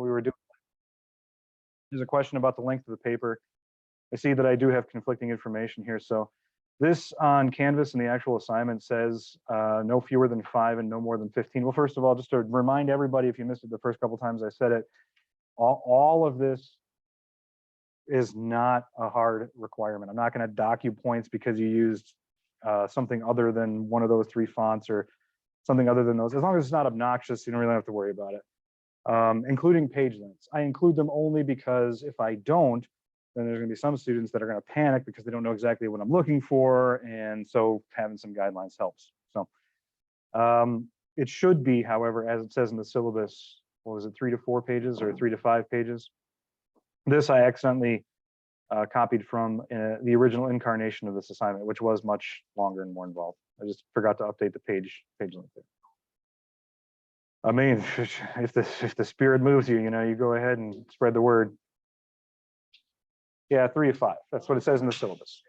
we were doing. There's a question about the length of the paper. I see that I do have conflicting information here. So this on Canvas in the actual assignment says no fewer than 5 and no more than 15. Well, first of all, just to remind everybody, if you missed it the first couple times I said it, all of this is not a hard requirement. I'm not going to dock you points because you used something other than one of those 3 fonts or something other than those. As long as it's not obnoxious, you don't really have to worry about it. Including page lengths. I include them only because if I don't, then there's going to be some students that are going to panic because they don't know exactly what I'm looking for, and so having some guidelines helps. So it should be, however, as it says in the syllabus, what was it, 3 to 4 pages or 3 to 5 pages? This I accidentally copied from the original incarnation of this assignment, which was much longer and more involved. I just forgot to update the page length there. I mean, if the spirit moves you, you go ahead and spread the word. Yeah, 3 to 5. That's what it says in the syllabus.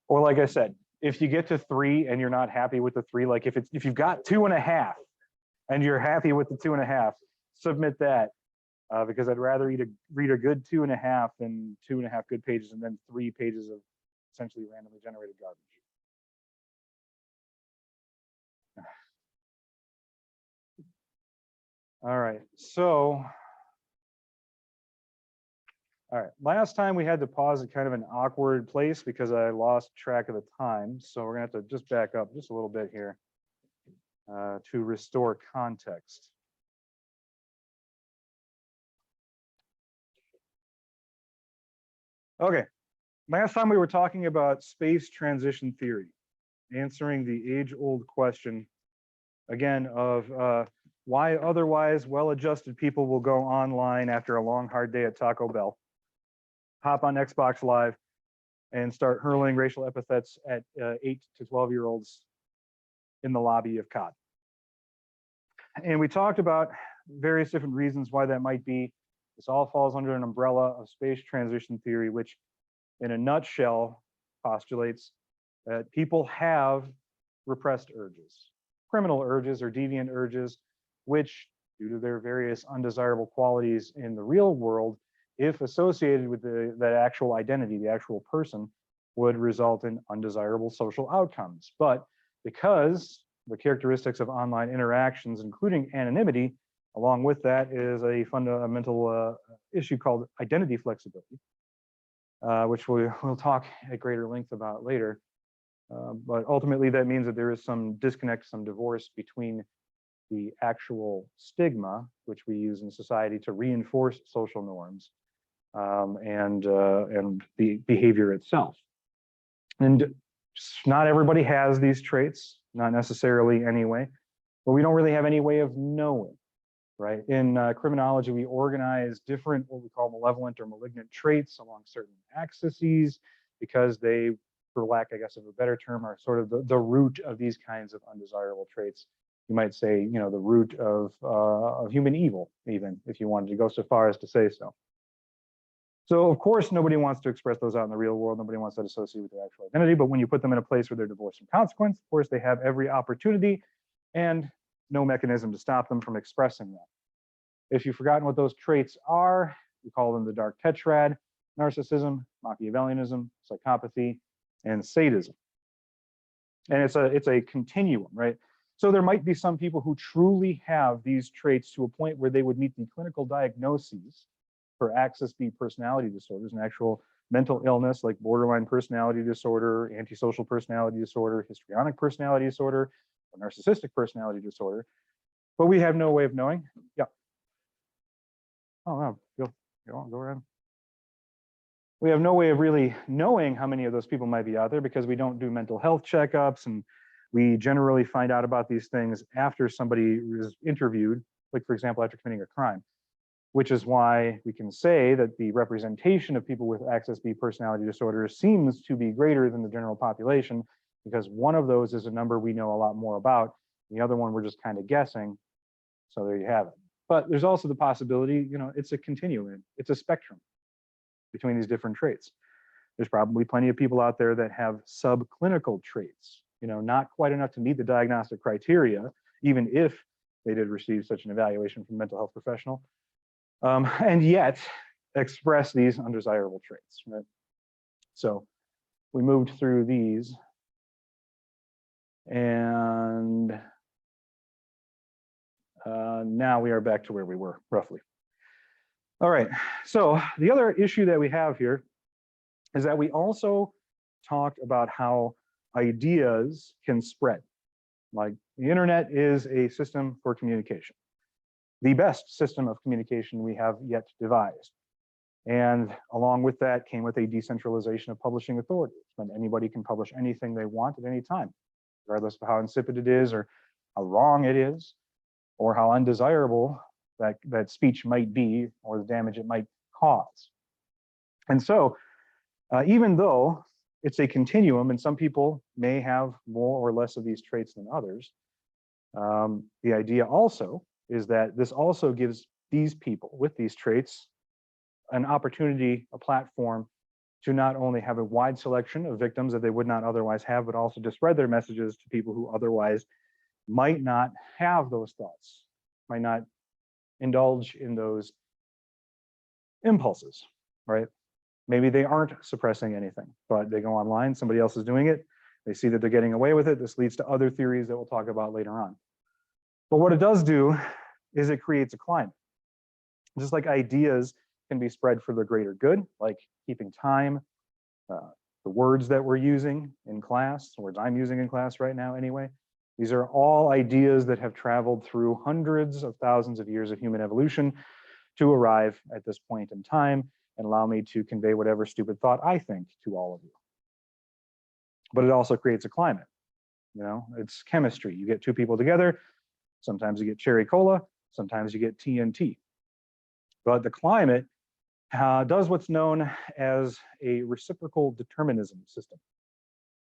Or like I said, if you get to 3 and you're not happy with the 3, like if you've got 2.5 and you're happy with the 2.5, submit that because I'd rather read a good 2.5 than 2.5 good pages and then 3 pages of essentially randomly generated garbage. All right, so, all right, last time we had to pause at kind of an awkward place because I lost track of the time. So we're gonna have to just back up just a little bit here to restore context. Okay, last time we were talking about space transition theory, answering the age-old question, again, of why otherwise well-adjusted people will go online after a long, hard day at Taco Bell, hop on Xbox Live, and start hurling racial epithets at 8 to 12-year-olds in the lobby of COD. And we talked about various different reasons why that might be. This all falls under an umbrella of space transition theory, which in a nutshell postulates that people have repressed urges, criminal urges or deviant urges, which due to their various undesirable qualities in the real world, if associated with that actual identity, the actual person, would result in undesirable social outcomes. But because the characteristics of online interactions, including anonymity, along with that is a fundamental issue called identity flexibility, which we'll talk at greater length about later. But ultimately, that means that there is some disconnect, some divorce between the actual stigma, which we use in society to reinforce social norms, and the behavior itself. And not everybody has these traits, not necessarily anyway, but we don't really have any way of knowing, right? In criminology, we organize different, what we call malevolent or malignant traits along certain axes because they, for lack, I guess, of a better term, are sort of the root of these kinds of undesirable traits. You might say, the root of human evil, even if you wanted to go so far as to say so. So of course, nobody wants to express those out in the real world. Nobody wants that associated with their actual identity. But when you put them in a place where they're divorced from consequence, of course, they have every opportunity and no mechanism to stop them from expressing that. If you've forgotten what those traits are, we call them the dark tetrad: narcissism, Machiavellianism, psychopathy, and sadism. And it's a continuum, right? So there might be some people who truly have these traits to a point where they would meet the clinical diagnoses for axis B personality disorders, an actual mental illness like borderline personality disorder, antisocial personality disorder, histrionic personality disorder, or narcissistic personality disorder. But we have no way of knowing. Yeah. Oh, no, go around. We have no way of really knowing how many of those people might be out there because we don't do mental health checkups, and we generally find out about these things after somebody is interviewed, like for example, after committing a crime, which is why we can say that the representation of people with axis B personality disorder seems to be greater than the general population, because one of those is a number we know a lot more about. The other one we're just kind of guessing. So there you have it. But there's also the possibility, it's a continuum, it's a spectrum between these different traits. There's probably plenty of people out there that have subclinical traits, not quite enough to meet the diagnostic criteria, even if they did receive such an evaluation from a mental health professional, and yet express these undesirable traits, right? So we moved through these, and now we are back to where we were, roughly. All right, so the other issue that we have here is that we also talked about how ideas can spread. Like, the internet is a system for communication, the best system of communication we have yet devised. And along with that came with a decentralization of publishing authority. And anybody can publish anything they want at any time, regardless of how insipid it is or how wrong it is, or how undesirable that speech might be, or the damage it might cause. And so even though it's a continuum, and some people may have more or less of these traits than others, the idea also is that this also gives these people with these traits an opportunity, a platform, to not only have a wide selection of victims that they would not otherwise have, but also to spread their messages to people who otherwise might not have those thoughts, might not indulge in those impulses, right? Maybe they aren't suppressing anything, but they go online, somebody else is doing it, they see that they're getting away with it. This leads to other theories that we'll talk about later on. But what it does do is it creates a climate. Just like ideas can be spread for the greater good, like keeping time, the words that we're using in class, the words I'm using in class right now anyway, these are all ideas that have traveled through hundreds of thousands of years of human evolution to arrive at this point in time and allow me to convey whatever stupid thought I think to all of you. But it also creates a climate. You know, it's chemistry. You get two people together, sometimes you get cherry cola, sometimes you get TNT. But the climate does what's known as a reciprocal determinism system.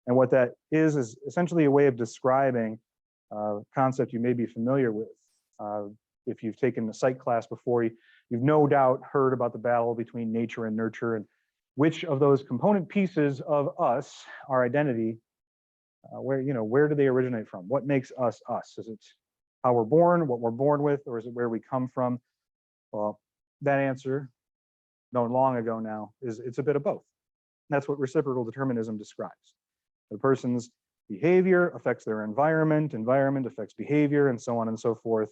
And what that is essentially a way of describing a concept you may be familiar with. If you've taken a psych class before, you've no doubt heard about the battle between nature and nurture, and which of those component pieces of us, our identity, where do they originate from? What makes us us? Is it how we're born, what we're born with, or is it where we come from? Well, that answer, known long ago now, is it's a bit of both. That's what reciprocal determinism describes. The person's behavior affects their environment, environment affects behavior, and so on and so forth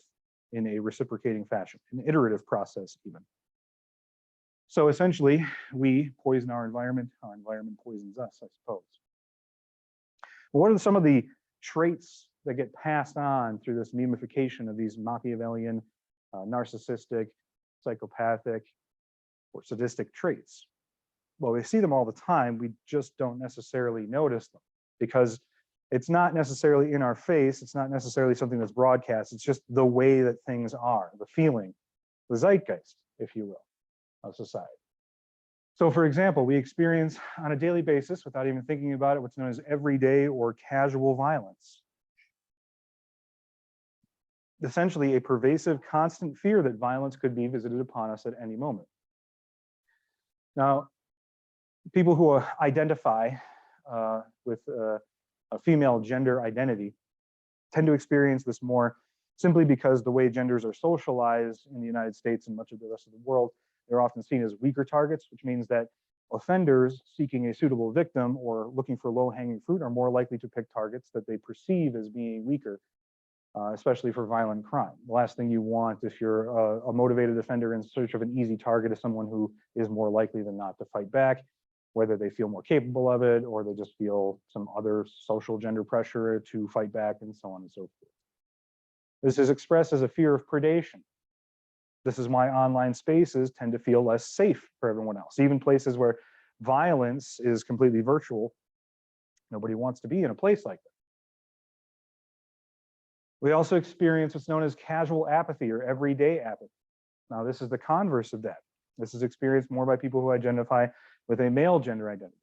in a reciprocating fashion, an iterative process even. So essentially, we poison our environment poisons us, I suppose. What are some of the traits that get passed on through this memification of these Machiavellian, narcissistic, psychopathic, or sadistic traits? Well, we see them all the time, we just don't necessarily notice them because it's not necessarily in our face, it's not necessarily something that's broadcast, it's just the way that things are, the feeling, the zeitgeist, if you will, of society. So for example, we experience on a daily basis, without even thinking about it, what's known as everyday or casual violence. Essentially a pervasive, constant fear that violence could be visited upon us at any moment. Now, people who identify with a female gender identity tend to experience this more simply because the way genders are socialized in the United States and much of the rest of the world, they're often seen as weaker targets, which means that offenders seeking a suitable victim or looking for low-hanging fruit are more likely to pick targets that they perceive as being weaker, especially for violent crime. The last thing you want if you're a motivated offender in search of an easy target is someone who is more likely than not to fight back, whether they feel more capable of it or they just feel some other social gender pressure to fight back, and so on and so forth. This is expressed as a fear of predation. This is why online spaces tend to feel less safe for everyone else. Even places where violence is completely virtual, nobody wants to be in a place like that. We also experience what's known as casual apathy or everyday apathy. Now, this is the converse of that. This is experienced more by people who identify with a male gender identity.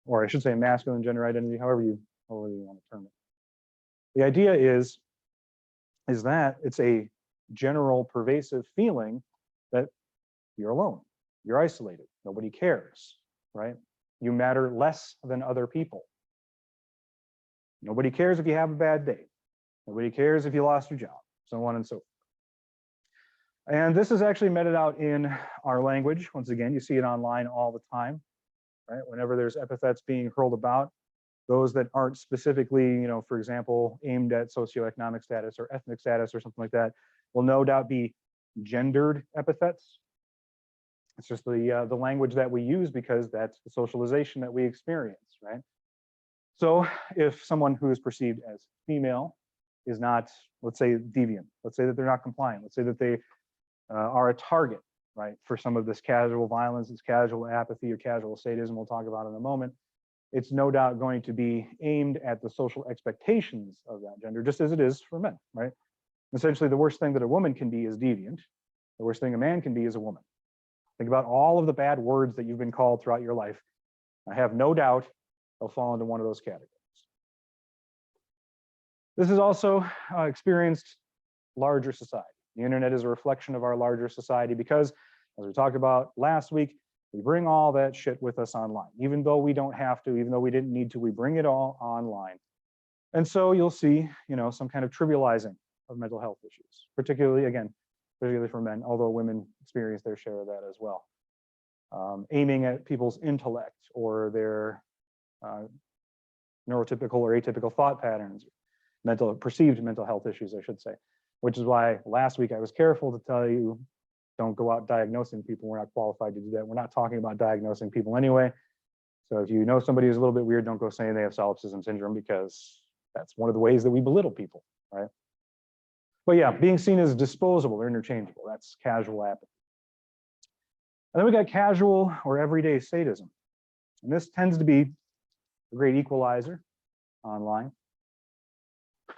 Or I should say masculine gender identity, however you want to term it. The idea is that it's a general pervasive feeling that you're alone, you're isolated, nobody cares, right? You matter less than other people. Nobody cares if you have a bad day. Nobody cares if you lost your job, so on and so forth. And this is actually meted out in our language. Once again, you see it online all the time, right? Whenever there's epithets being hurled about, those that aren't specifically, for example, aimed at socioeconomic status or ethnic status or something like that, will no doubt be gendered epithets. It's just the language that we use because that's the socialization that we experience, right? So if someone who is perceived as female is not, let's say, deviant, let's say that they're not compliant, let's say that they are a target, right, for some of this casual violence, this casual apathy or casual sadism we'll talk about in a moment, it's no doubt going to be aimed at the social expectations of that gender, just as it is for men, right? Essentially, the worst thing that a woman can be is deviant. The worst thing a man can be is a woman. Think about all of the bad words that you've been called throughout your life. I have no doubt they'll fall into one of those categories. This is also experienced larger society. The internet is a reflection of our larger society because, as we talked about last week, we bring all that shit with us online. Even though we don't have to, even though we didn't need to, we bring it all online. And so you'll see, some kind of trivializing of mental health issues, particularly for men, although women experience their share of that as well. Aiming at people's intellect or their neurotypical or atypical thought patterns, perceived mental health issues, I should say, which is why last week I was careful to tell you, don't go out diagnosing people. We're not qualified to do that. We're not talking about diagnosing people anyway. So if you know somebody who's a little bit weird, don't go saying they have solipsism syndrome, because that's one of the ways that we belittle people, right? But yeah, being seen as disposable or interchangeable, that's casual apathy. And then we got casual or everyday sadism. And this tends to be a great equalizer online,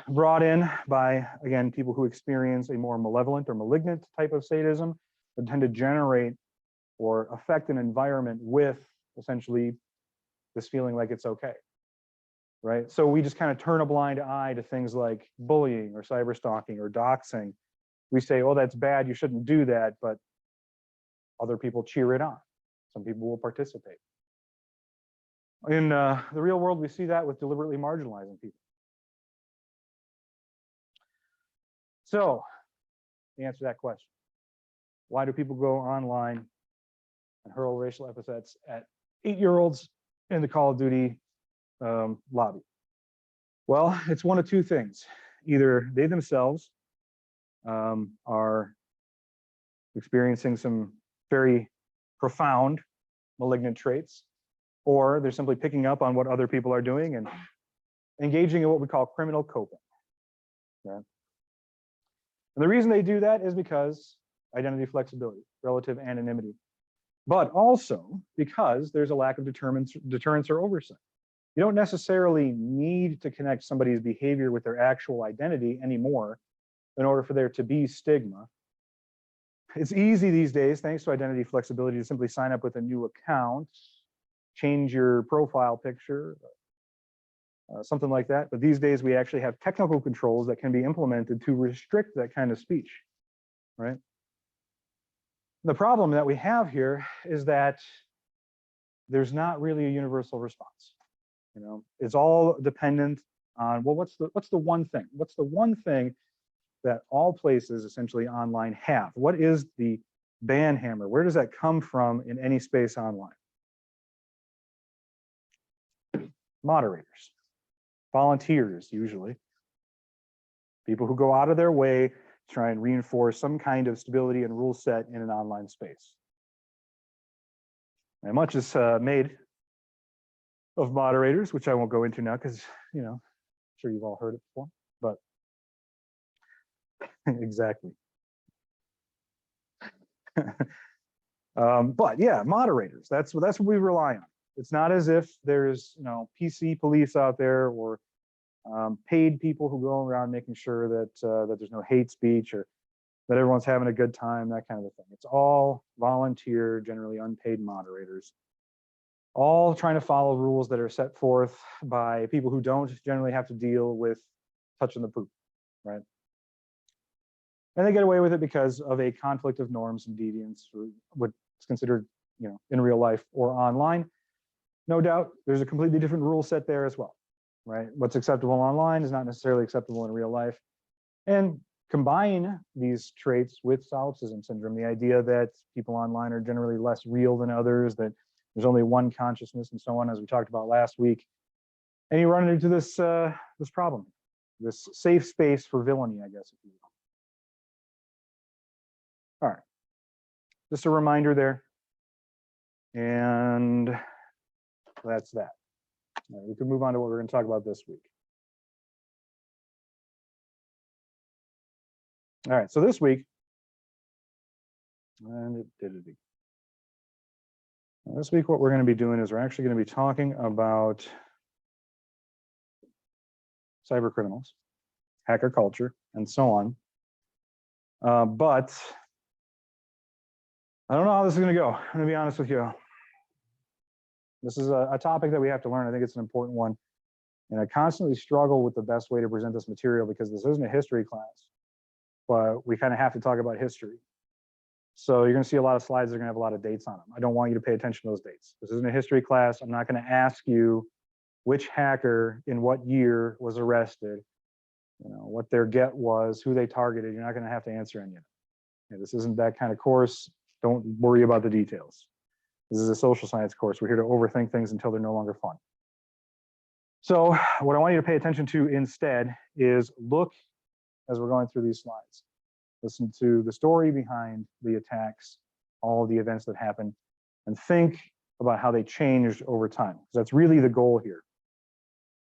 brought in by, again, people who experience a more malevolent or malignant type of sadism that tend to generate or affect an environment with essentially this feeling like it's okay, right? So we just kind of turn a blind eye to things like bullying or cyber stalking or doxing. We say, oh, that's bad, you shouldn't do that, but other people cheer it on. Some people will participate. In the real world, we see that with deliberately marginalizing people. So, to answer that question, why do people go online and hurl racial epithets at 8-year-olds in the Call of Duty lobby? Well, it's one of two things. Either they themselves are experiencing some very profound malignant traits, or they're simply picking up on what other people are doing and engaging in what we call criminal coping. Right? And the reason they do that is because identity flexibility, relative anonymity, but also because there's a lack of deterrence or oversight. You don't necessarily need to connect somebody's behavior with their actual identity anymore in order for there to be stigma. It's easy these days, thanks to identity flexibility, to simply sign up with a new account, change your profile picture, something like that. But these days, we actually have technical controls that can be implemented to restrict that kind of speech, right? The problem that we have here is that there's not really a universal response. It's all dependent on, well, what's the one thing? What's the one thing that all places essentially online have? What is the ban hammer? Where does that come from in any space online? Moderators, volunteers, usually. People who go out of their way to try and reinforce some kind of stability and rule set in an online space. And much is made of moderators, which I won't go into now because, I'm sure you've all heard it before, but exactly. But yeah, moderators, that's what we rely on. It's not as if there's, PC police out there or paid people who go around making sure that that there's no hate speech or that everyone's having a good time, that kind of a thing. It's all volunteer, generally unpaid moderators, all trying to follow rules that are set forth by people who don't generally have to deal with touching the poop, right? And they get away with it because of a conflict of norms and deviance, or what's considered, in real life or online. No doubt, there's a completely different rule set there as well. right? What's acceptable online is not necessarily acceptable in real life. And combine these traits with solipsism syndrome, the idea that people online are generally less real than others, that there's only one consciousness and so on, as we talked about last week. And you run into this, this problem, this safe space for villainy, I guess, if you will. All right, just a reminder there. And that's that. All right, we can move on to what we're going to talk about this week. All right, so this week, and it did it again. This week, what we're going to be doing is we're actually going to be talking about cyber criminals, hacker culture, and so on. But I don't know how this is going to go. I'm going to be honest with you. This is a topic that we have to learn. I think it's an important one. And I constantly struggle with the best way to present this material because this isn't a history class, but we kind of have to talk about history. So you're going to see a lot of slides that are going to have a lot of dates on them. I don't want you to pay attention to those dates. This isn't a history class. I'm not going to ask you which hacker in what year was arrested, you know, what their get was, who they targeted. You're not going to have to answer any of it. Okay, this isn't that kind of course. Don't worry about the details. This is a social science course. We're here to overthink things until they're no longer fun. So what I want you to pay attention to instead is look as we're going through these slides. Listen to the story behind the attacks, all of the events that happened, and think about how they changed over time. Because that's really the goal here.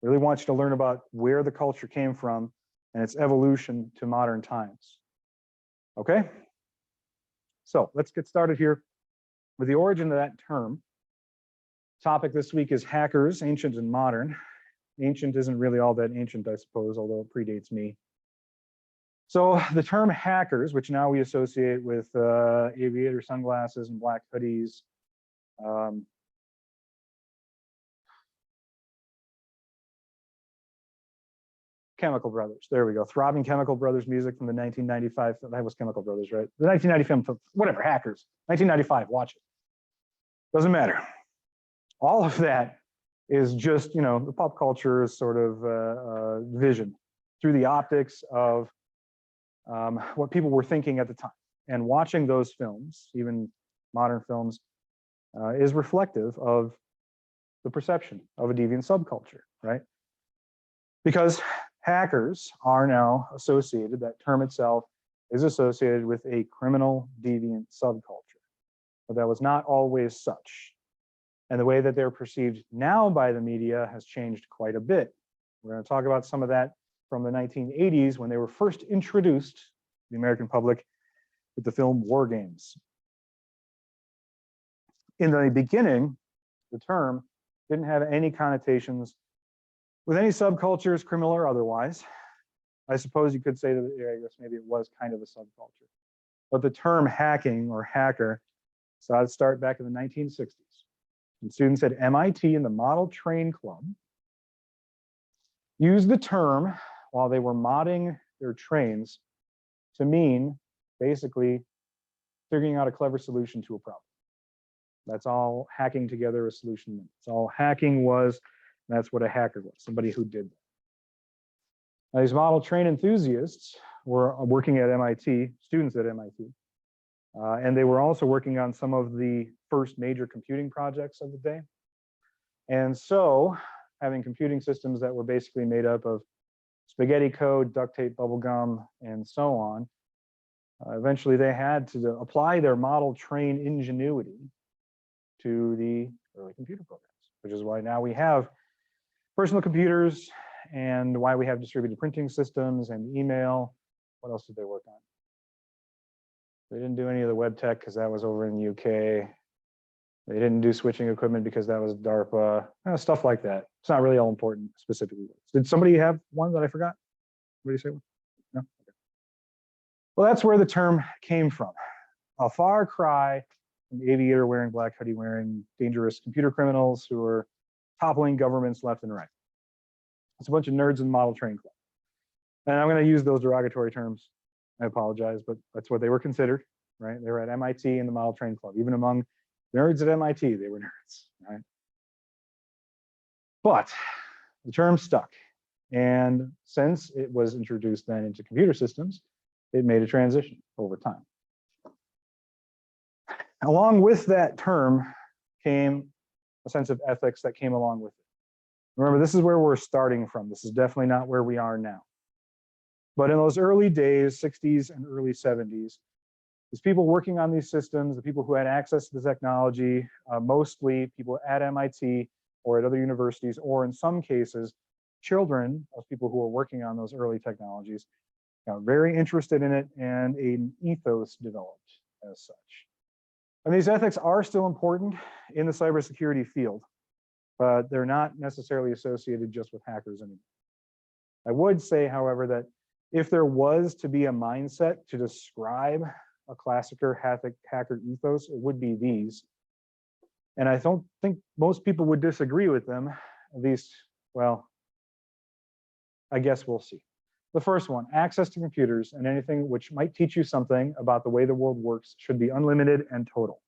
I really want you to learn about where the culture came from and its evolution to modern times. Okay? So let's get started here with the origin of that term. Topic this week is hackers, ancient and modern. Ancient isn't really all that ancient, I suppose, although it predates me. So the term hackers, which now we associate with aviator sunglasses and black hoodies, Chemical Brothers. There we go. Throbbing Chemical Brothers music from the 1995. That was Chemical Brothers, right? The 1995 film, whatever, hackers. 1995. Watch it. Doesn't matter. All of that is just, you know, the pop culture sort of vision through the optics of what people were thinking at the time. And watching those films, even modern films, is reflective of the perception of a deviant subculture, right? Because hackers are now associated, that term itself is associated with a criminal deviant subculture. But that was not always such. And the way that they're perceived now by the media has changed quite a bit. We're going to talk about some of that from the 1980s when they were first introduced to the American public with the film War Games. In the beginning, the term didn't have any connotations with any subcultures, criminal or otherwise. I suppose you could say that, I guess maybe it was kind of a subculture. But the term hacking or hacker saw it start back in the 1960s. And students at MIT and the Model Train Club used the term while they were modding their trains to mean basically figuring out a clever solution to a problem. That's all hacking together a solution meant. That's all hacking was. That's what a hacker was, somebody who did that. Now, these model train enthusiasts were working at MIT, students at MIT, and they were also working on some of the first major computing projects of the day. And so having computing systems that were basically made up of spaghetti code, duct tape, bubble gum, and so on, eventually they had to apply their model train ingenuity to the early computer programs, which is why now we have personal computers and why we have distributed printing systems and email. What else did they work on? They didn't do any of the web tech because that was over in the UK. They didn't do switching equipment because that was DARPA, stuff like that. It's not really all important specifically. Did somebody have one that I forgot? What do you say? No? Okay. Well, that's where the term came from. A far cry from the aviator wearing, black hoodie wearing, dangerous computer criminals who are toppling governments left and right. It's a bunch of nerds in the Model Train Club. And I'm going to use those derogatory terms. I apologize, but that's what they were considered, right? They were at MIT in the Model Train Club. Even among nerds at MIT, they were nerds, right? But The term stuck. And since it was introduced then into computer systems, it made a transition over time. Along with that term came a sense of ethics that came along with it. Remember, this is where we're starting from. This is definitely not where we are now. But in those early days, 60s and early 70s, these people working on these systems, the people who had access to the technology, mostly people at MIT or at other universities, or in some cases, children of people who were working on those early technologies, got very interested in it, and an ethos developed as such. And these ethics are still important in the cybersecurity field, but they're not necessarily associated just with hackers anymore. I would say, however, that if there was to be a mindset to describe a classic hacker ethos, it would be these. And I don't think most people would disagree with them, at least, well, I guess we'll see. The first one, access to computers and anything which might teach you something about the way the world works should be unlimited and total.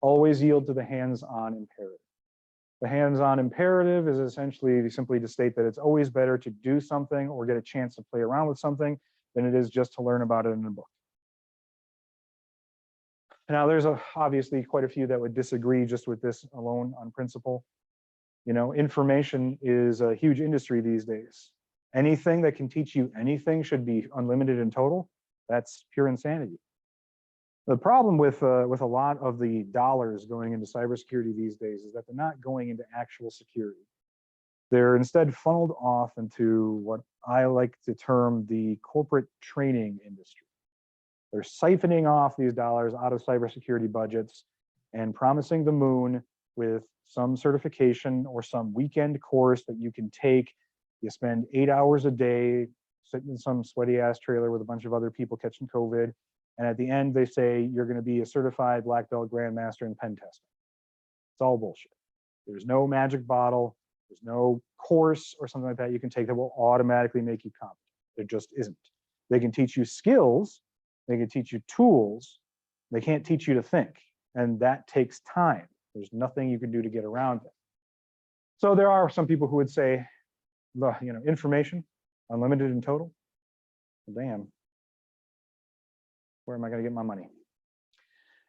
Always yield to the hands-on imperative. The hands-on imperative is essentially simply to state that it's always better to do something or get a chance to play around with something than it is just to learn about it in a book. Now, there's obviously quite a few that would disagree just with this alone on principle. You know, information is a huge industry these days. Anything that can teach you anything should be unlimited and total. That's pure insanity. The problem with a lot of the dollars going into cybersecurity these days is that they're not going into actual security. They're instead funneled off into what I like to term the corporate training industry. They're siphoning off these dollars out of cybersecurity budgets and promising the moon with some certification or some weekend course that you can take. You spend 8 hours a day sitting in some sweaty ass trailer with a bunch of other people catching COVID. And at the end, they say you're going to be a certified black belt grandmaster in pen testing. It's all bullshit. There's no magic bottle. There's no course or something like that you can take that will automatically make you competent. There just isn't. They can teach you skills. They can teach you tools. They can't teach you to think. And that takes time. There's nothing you can do to get around it. So there are some people who would say, you know, information, unlimited and total. Well, damn. Where am I going to get my money?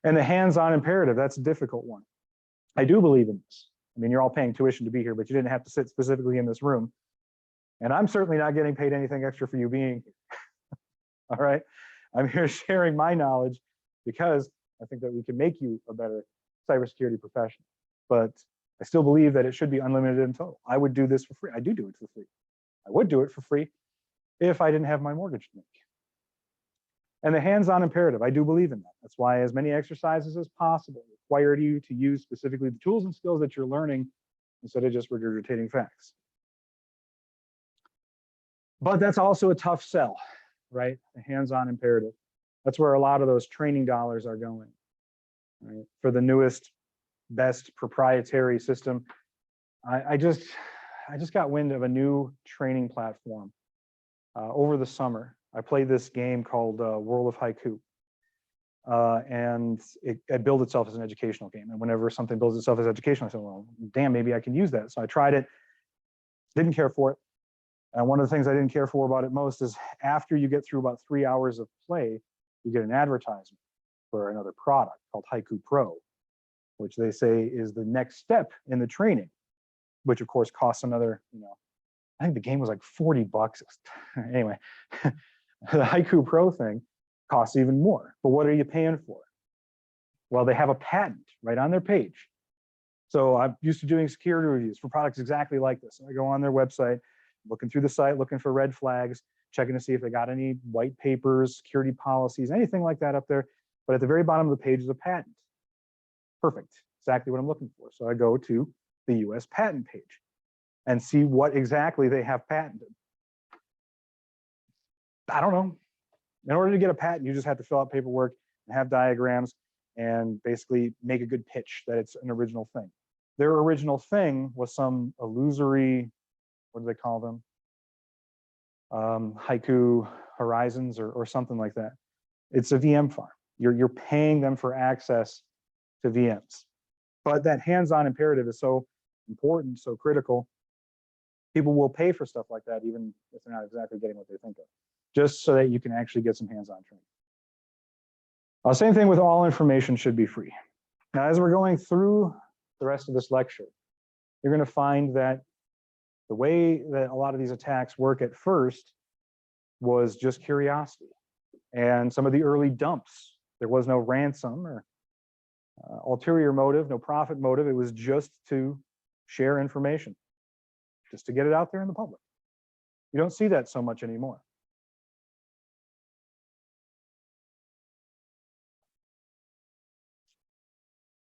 And the hands-on imperative, that's a difficult one. I do believe in this. I mean, you're all paying tuition to be here, but you didn't have to sit specifically in this room. And I'm certainly not getting paid anything extra for you being here. All right. I'm here sharing my knowledge because I think that we can make you a better cybersecurity professional. But I still believe that it should be unlimited and total. I would do this for free. I do it for free. I would do it for free if I didn't have my mortgage to make. And the hands-on imperative, I do believe in that. That's why as many exercises as possible require you to use specifically the tools and skills that you're learning instead of just regurgitating facts. But that's also a tough sell, right? The hands-on imperative. That's where a lot of those training dollars are going, right? For the newest, best proprietary system. I just got wind of a new training platform over the summer. I played this game called World of Haiku. And it built itself as an educational game. And whenever something builds itself as educational, I said, well, damn, maybe I can use that. So I tried it, didn't care for it. And one of the things I didn't care for about it most is after you get through about 3 hours of play, you get an advertisement for another product called Haiku Pro, which they say is the next step in the training, which of course costs another, you know, I think the game was like $40. Anyway, the Haiku Pro thing costs even more. But what are you paying for? Well, they have a patent right on their page. So I'm used to doing security reviews for products exactly like this. And I go on their website, looking through the site, looking for red flags, checking to see if they got any white papers, security policies, anything like that up there. But at the very bottom of the page is a patent. Perfect, exactly what I'm looking for. So I go to the US patent page and see what exactly they have patented. I don't know. In order to get a patent, you just have to fill out paperwork and have diagrams and basically make a good pitch that it's an original thing. Their original thing was some illusory, what do they call them? Haiku Horizons or something like that. It's a VM farm. You're paying them for access to VMs. But that hands-on imperative is so important, so critical, People will pay for stuff like that, even if they're not exactly getting what they think of, just so that you can actually get some hands-on training. Same thing with all information should be free. Now, as we're going through the rest of this lecture, you're going to find that the way that a lot of these attacks work at first was just curiosity. And some of the early dumps, there was no ransom or ulterior motive, no profit motive. It was just to share information, just to get it out there in the public. You don't see that so much anymore.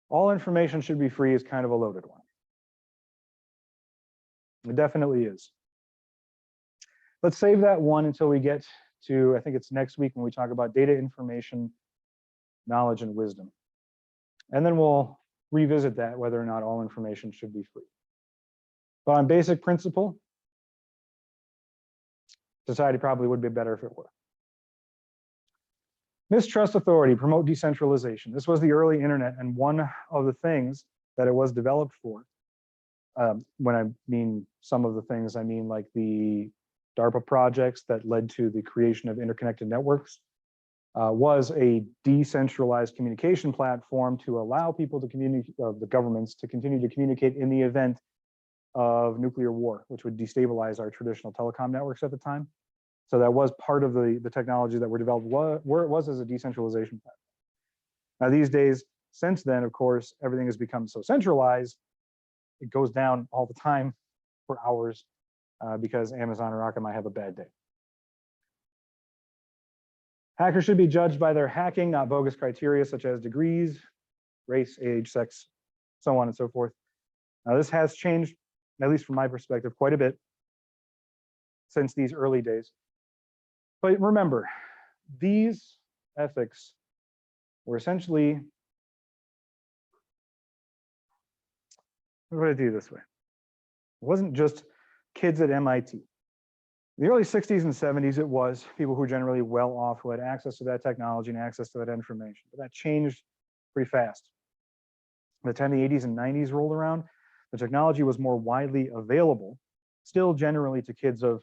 All information should be free is kind of a loaded one. It definitely is. Let's save that one until we get to, I think it's next week when we talk about data, information, knowledge, and wisdom. And then we'll revisit that, whether or not all information should be free. But on basic principle, society probably would be better if it were. Mistrust authority, promote decentralization. This was the early internet, and one of the things that it was developed for, when I mean some of the things, I mean like the DARPA projects that led to the creation of interconnected networks, was a decentralized communication platform to allow people to communicate, the governments to continue to communicate in the event of nuclear war, which would destabilize our traditional telecom networks at the time. So that was part of the technology that were developed, where it was as a decentralization platform. Now these days, since then, of course, everything has become so centralized, it goes down all the time for hours because Amazon or Akamai have a bad day. Hackers should be judged by their hacking, not bogus criteria such as degrees, race, age, sex, so on and so forth. Now this has changed, at least from my perspective, quite a bit since these early days. But remember, these ethics were essentially, what do I do this way? It wasn't just kids at MIT. In the early 60s and 70s, it was people who were generally well off, who had access to that technology and access to that information. But that changed pretty fast. By the time the 80s and 90s rolled around, the technology was more widely available, still generally to kids of,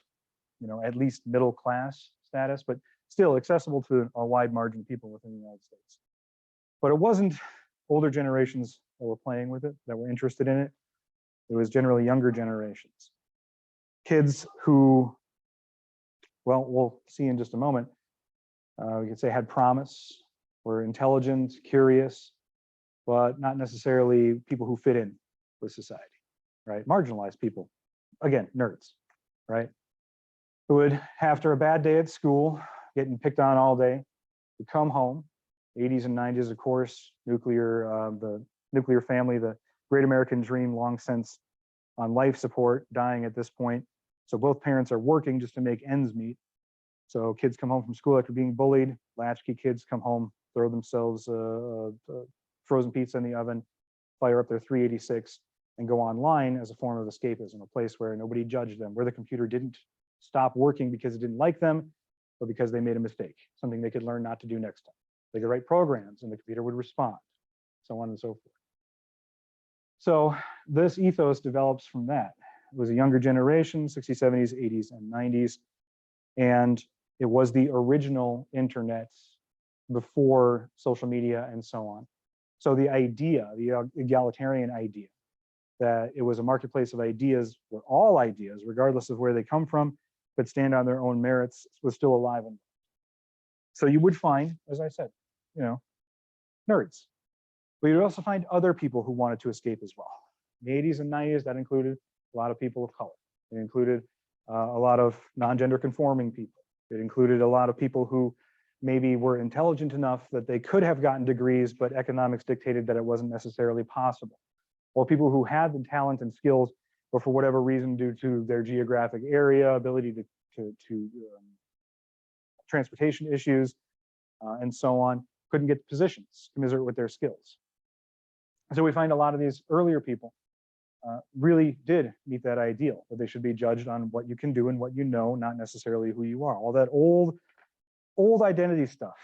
at least middle class status, but still accessible to a wide margin of people within the United States. But it wasn't older generations that were playing with it, that were interested in it. It was generally younger generations. Kids who, well, we'll see in just a moment, we could say had promise, were intelligent, curious, but not necessarily people who fit in with society, right? Marginalized people, again, nerds, right? Who would, after a bad day at school, getting picked on all day, would come home. 80s and 90s, of course, the nuclear family, the great American dream, long since on life support, dying at this point. So both parents are working just to make ends meet. So kids come home from school after being bullied. Latchkey kids come home, throw themselves frozen pizza in the oven, fire up their 386, and go online as a form of escapism, a place where nobody judged them, where the computer didn't stop working because it didn't like them, but because they made a mistake, something they could learn not to do next time. They could write programs and the computer would respond, so on and so forth. So this ethos develops from that. It was a younger generation, 60s, 70s, 80s, and 90s. And it was the original internet before social media and so on. So the idea, the egalitarian idea, that it was a marketplace of ideas where all ideas, regardless of where they come from, could stand on their own merits, was still alive. So you would find, as I said, nerds. But you'd also find other people who wanted to escape as well. In the 80s and 90s, that included a lot of people of color. It included a lot of non-gender conforming people. It included a lot of people who maybe were intelligent enough that they could have gotten degrees, but economics dictated that it wasn't necessarily possible. Or people who had the talent and skills, but for whatever reason, due to their geographic area, ability to transportation issues, and so on, couldn't get positions commensurate with their skills. So we find a lot of these earlier people really did meet that ideal, that they should be judged on what you can do and what you know, not necessarily who you are. All that old identity stuff.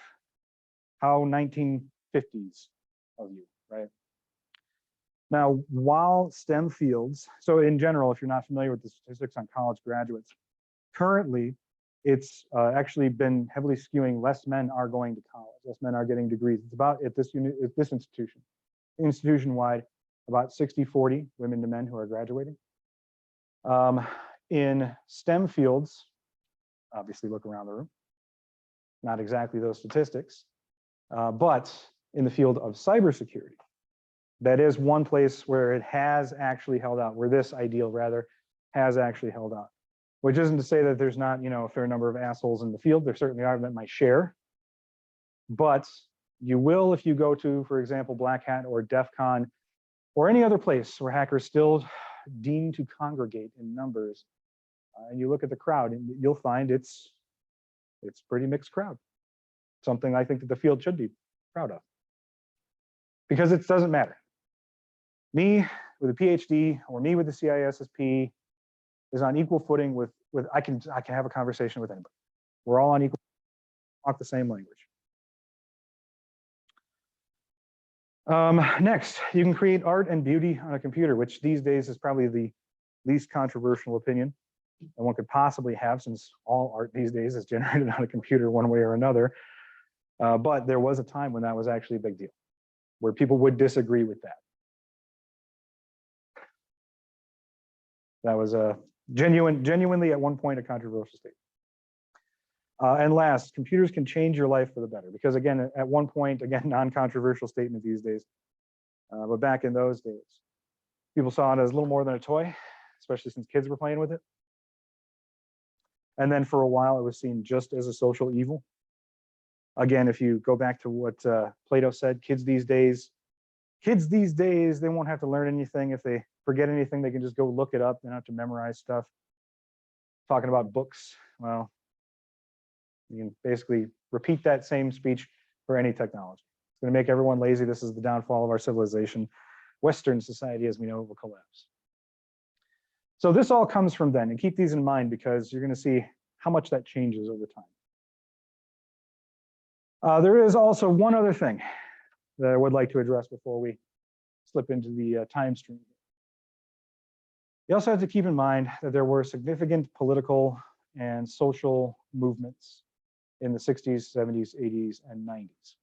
How 1950s of you, right? Now, while STEM fields, so in general, if you're not familiar with the statistics on college graduates, currently it's actually been heavily skewing. Less men are going to college, less men are getting degrees. It's about at this institution, institution-wide, about 60-40 women to men who are graduating. In STEM fields, obviously look around the room, not exactly those statistics, but in the field of cybersecurity, that is one place where it has actually held out, where this ideal rather has actually held out. Which isn't to say that there's not, a fair number of assholes in the field. There certainly are, that my share. But you will, if you go to, for example, Black Hat or DEF CON or any other place where hackers still deem to congregate in numbers, and you look at the crowd, and you'll find it's pretty mixed crowd. Something I think that the field should be proud of, because it doesn't matter. Me with a PhD or me with the CISSP is on equal footing with I can have a conversation with anybody. We're all on equal, talk the same language. Next, you can create art and beauty on a computer, which these days is probably the least controversial opinion that one could possibly have, since all art these days is generated on a computer one way or another. But there was a time when that was actually a big deal, where people would disagree with that. That was a genuinely at one point a controversial statement. And last, computers can change your life for the better, because again, at one point, again, non-controversial statement these days, but back in those days, people saw it as little more than a toy, especially since kids were playing with it. And then for a while, it was seen just as a social evil. Again, if you go back to what Plato said, kids these days, they won't have to learn anything. If they forget anything, they can just go look it up. They don't have to memorize stuff. Talking about books, well, you can basically repeat that same speech for any technology. It's going to make everyone lazy. This is the downfall of our civilization. Western society, as we know, will collapse. So this all comes from then, and keep these in mind, because you're going to see how much that changes over time. There is also one other thing that I would like to address before we slip into the time stream. You also have to keep in mind that there were significant political and social movements in the 60s, 70s, 80s, and 90s,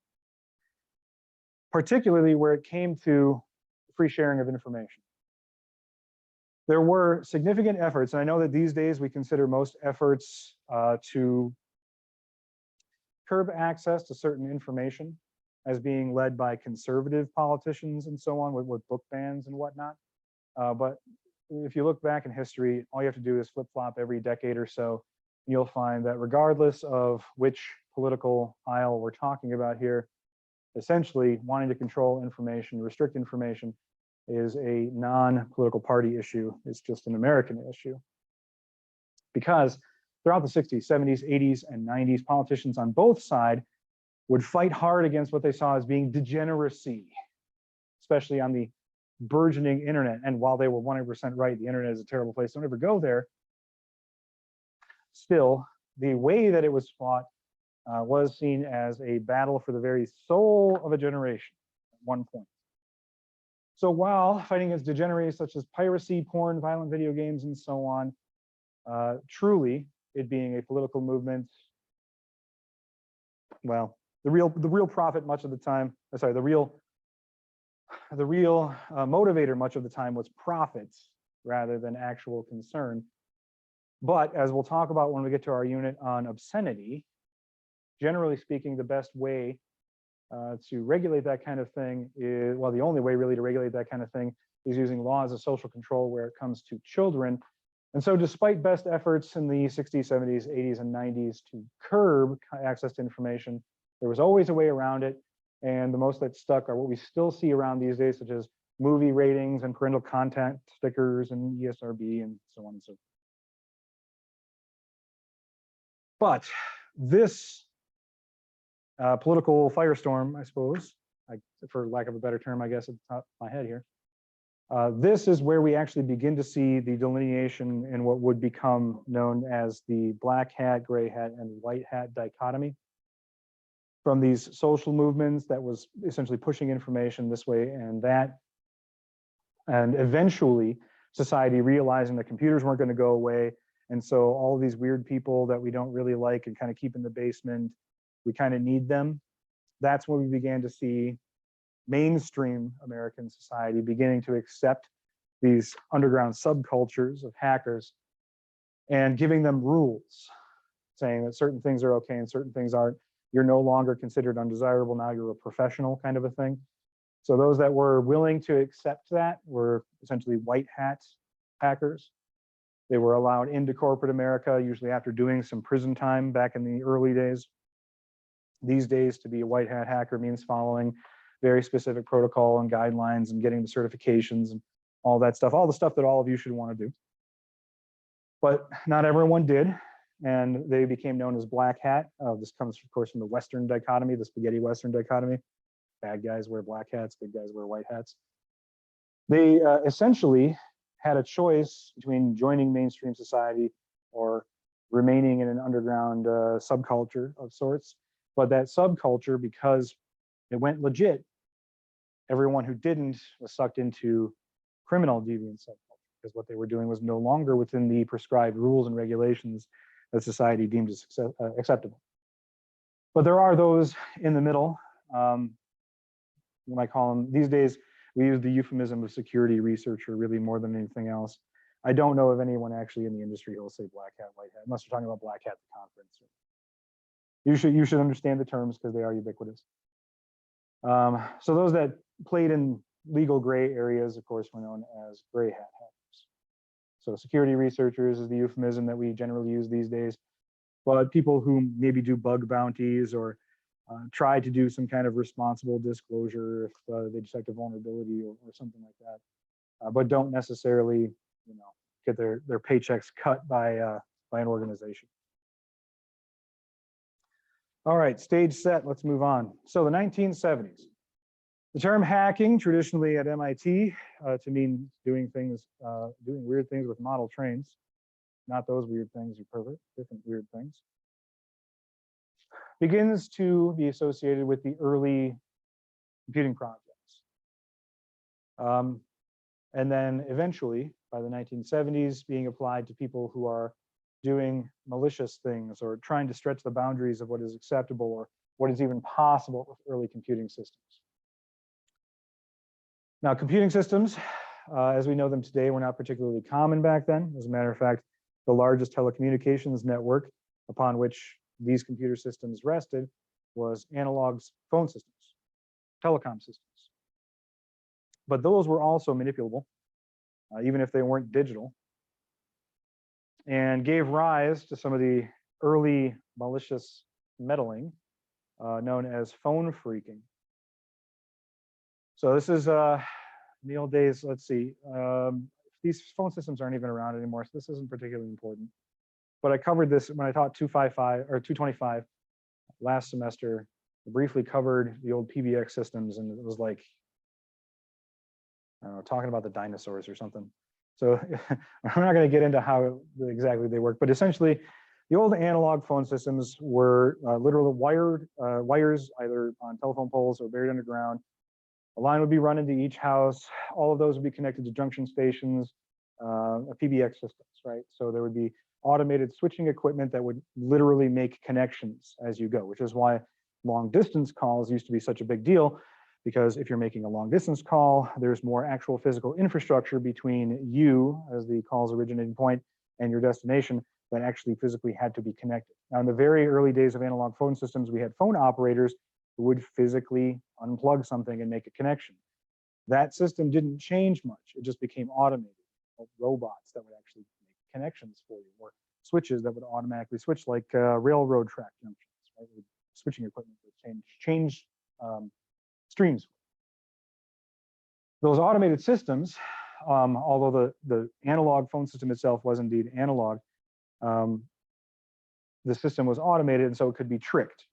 particularly where it came to free sharing of information. There were significant efforts, and I know that these days we consider most efforts to curb access to certain information as being led by conservative politicians and so on, with book bans and whatnot. But if you look back in history, all you have to do is flip-flop every decade or so. You'll find that regardless of which political aisle we're talking about here, essentially wanting to control information, restrict information, is a non-political party issue. It's just an American issue. Because throughout the 60s, 70s, 80s, and 90s, politicians on both sides would fight hard against what they saw as being degeneracy, especially on the burgeoning internet. And while they were 100% right, the internet is a terrible place, don't ever go there. Still, the way that it was fought was seen as a battle for the very soul of a generation at one point. So while fighting against degeneracies such as piracy, porn, violent video games, and so on, truly it being a political movement, well, the real profit much of the time, sorry, the real motivator much of the time was profits rather than actual concern. But as we'll talk about when we get to our unit on obscenity, generally speaking, the best way to regulate that kind of thing is, well, the only way really to regulate that kind of thing is using laws of social control where it comes to children. And so despite best efforts in the 60s, 70s, 80s, and 90s to curb access to information, there was always a way around it. And the most that stuck are what we still see around these days, such as movie ratings and parental content stickers and ESRB and so on and so forth. But this political firestorm, I suppose, for lack of a better term, I guess, at the top of my head here, this is where we actually begin to see the delineation in what would become known as the black hat, gray hat, and white hat dichotomy. From these social movements that was essentially pushing information this way and that, And eventually, society realizing that computers weren't going to go away. And so all of these weird people that we don't really like and kind of keep in the basement, we kind of need them. That's when we began to see mainstream American society beginning to accept these underground subcultures of hackers and giving them rules, saying that certain things are okay and certain things aren't. You're no longer considered undesirable. Now you're a professional, kind of a thing. So those that were willing to accept that were essentially white hat hackers. They were allowed into corporate America, usually after doing some prison time back in the early days. These days, to be a white hat hacker means following very specific protocol and guidelines and getting the certifications and all that stuff, all the stuff that all of you should want to do. But not everyone did, and they became known as black hat. This comes, of course, from the Western dichotomy, the spaghetti Western dichotomy. Bad guys wear black hats, good guys wear white hats. They essentially had a choice between joining mainstream society or remaining in an underground subculture of sorts. But that subculture, because it went legit, everyone who didn't was sucked into criminal deviant subculture, because what they were doing was no longer within the prescribed rules and regulations that society deemed as acceptable. But there are those in the middle. You might call them, these days, we use the euphemism of security researcher really more than anything else. I don't know of anyone actually in the industry who will say black hat, white hat, unless you're talking about black hat at the conference. You should understand the terms because they are ubiquitous. So those that played in legal gray areas, of course, were known as gray hat hackers. So security researchers is the euphemism that we generally use these days. But people who maybe do bug bounties or try to do some kind of responsible disclosure if they detect a vulnerability or something like that, but don't necessarily, get their paychecks cut by an organization. All right, stage set, let's move on. So the 1970s. The term hacking, traditionally at MIT, to mean doing weird things with model trains. Not those weird things, you pervert, different weird things. Begins to be associated with the early computing projects. And then eventually, by the 1970s, being applied to people who are doing malicious things or trying to stretch the boundaries of what is acceptable or what is even possible with early computing systems. Now, computing systems, as we know them today, were not particularly common back then. As a matter of fact, the largest telecommunications network upon which these computer systems rested was analog phone systems, telecom systems. But those were also manipulable, even if they weren't digital, and gave rise to some of the early malicious meddling known as phone phreaking. So this is in the old days, let's see, these phone systems aren't even around anymore, so this isn't particularly important. But I covered this when I taught 255 or 225 last semester. I briefly covered the old PBX systems, and it was like, I don't know, talking about the dinosaurs or something. So I'm not going to get into how exactly they work, but essentially, the old analog phone systems were literally wires either on telephone poles or buried underground. A line would be run into each house. All of those would be connected to junction stations, PBX systems, right? So there would be automated switching equipment that would literally make connections as you go, which is why long distance calls used to be such a big deal, because if you're making a long distance call, there's more actual physical infrastructure between you as the call's originating point and your destination that actually physically had to be connected. Now, in the very early days of analog phone systems, we had phone operators who would physically unplug something and make a connection. That system didn't change much. It just became automated. Robots that would actually make connections for you, or switches that would automatically switch, like railroad track junctions, right? Switching equipment would change streams. Those automated systems, although the analog phone system itself was indeed analog, the system was automated, and so it could be tricked.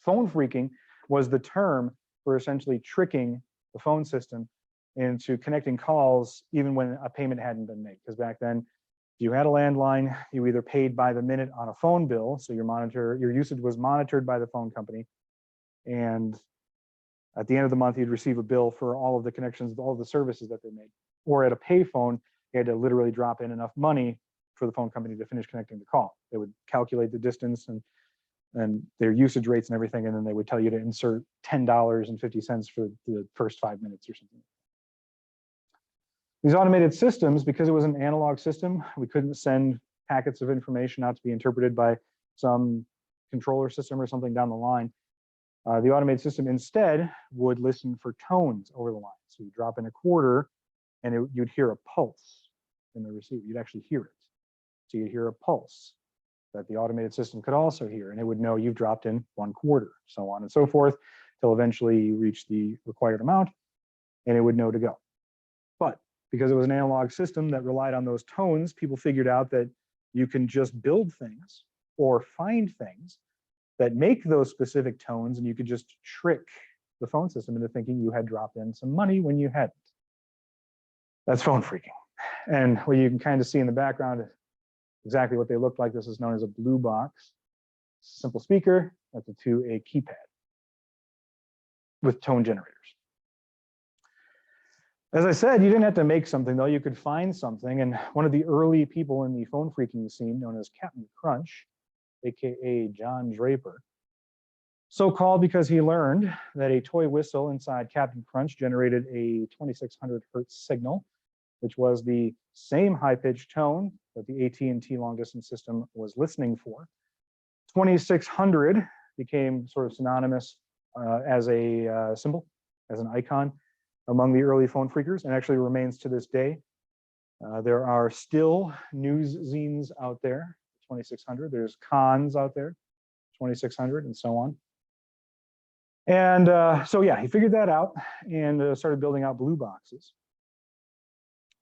Phone phreaking was the term for essentially tricking the phone system into connecting calls even when a payment hadn't been made. Because back then, if you had a landline, you either paid by the minute on a phone bill, so your usage was monitored by the phone company, and At the end of the month, you'd receive a bill for all of the connections, all of the services that they made. Or at a payphone, you had to literally drop in enough money for the phone company to finish connecting the call. They would calculate the distance and their usage rates and everything, and then they would tell you to insert $10.50 for the first 5 minutes or something. These automated systems, because it was an analog system, we couldn't send packets of information out to be interpreted by some controller system or something down the line. The automated system instead would listen for tones over the line. So you drop in a quarter and you'd hear a pulse in the receiver. You'd actually hear it. So you'd hear a pulse that the automated system could also hear, and it would know you've dropped in 1/4, so on and so forth, till eventually you reach the required amount, and it would know to go. But because it was an analog system that relied on those tones, people figured out that you can just build things or find things that make those specific tones, and you could just trick the phone system into thinking you had dropped in some money when you hadn't. That's phone freaking. And what you can kind of see in the background, exactly what they look like. This is known as a blue box. Simple speaker, that's a keypad with tone generators. As I said, you didn't have to make something, though. You could find something. And one of the early people in the phone freaking scene, known as Captain Crunch, aka John Draper, so called because he learned that a toy whistle inside Captain Crunch generated a 2600 hertz signal, which was the same high-pitched tone that the AT&T long-distance system was listening for. 2600 became sort of synonymous as a symbol, as an icon among the early phone freakers, and actually remains to this day. There are still news zines out there, 2600. There's cons out there, 2600, and so on. And so yeah, he figured that out and started building out blue boxes,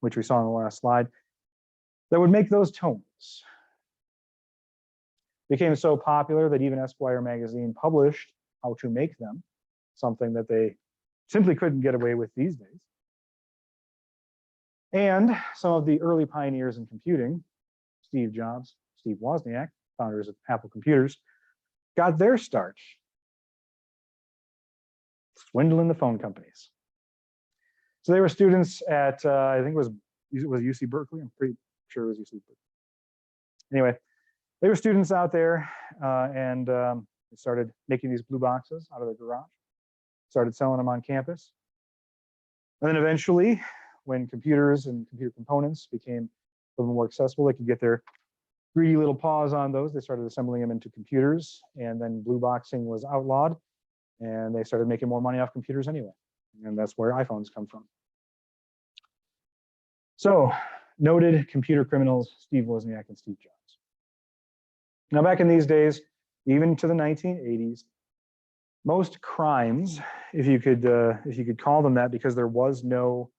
which we saw in the last slide, that would make those tones. Became so popular that even Esquire magazine published how to make them, something that they simply couldn't get away with these days. And some of the early pioneers in computing, Steve Jobs, Steve Wozniak, founders of Apple Computers, got their start swindling the phone companies. So they were students at, I think it was UC Berkeley. I'm pretty sure it was UC Berkeley. Anyway, they were students out there and they started making these blue boxes out of their garage, started selling them on campus. And then eventually, when computers and computer components became a little more accessible, they could get their greedy little paws on those. They started assembling them into computers, and then blue boxing was outlawed, and they started making more money off computers anyway. And that's where iPhones come from. So, noted computer criminals, Steve Wozniak and Steve Jobs. Now, back in these days, even to the 1980s, most crimes, if you could call them that, because there was no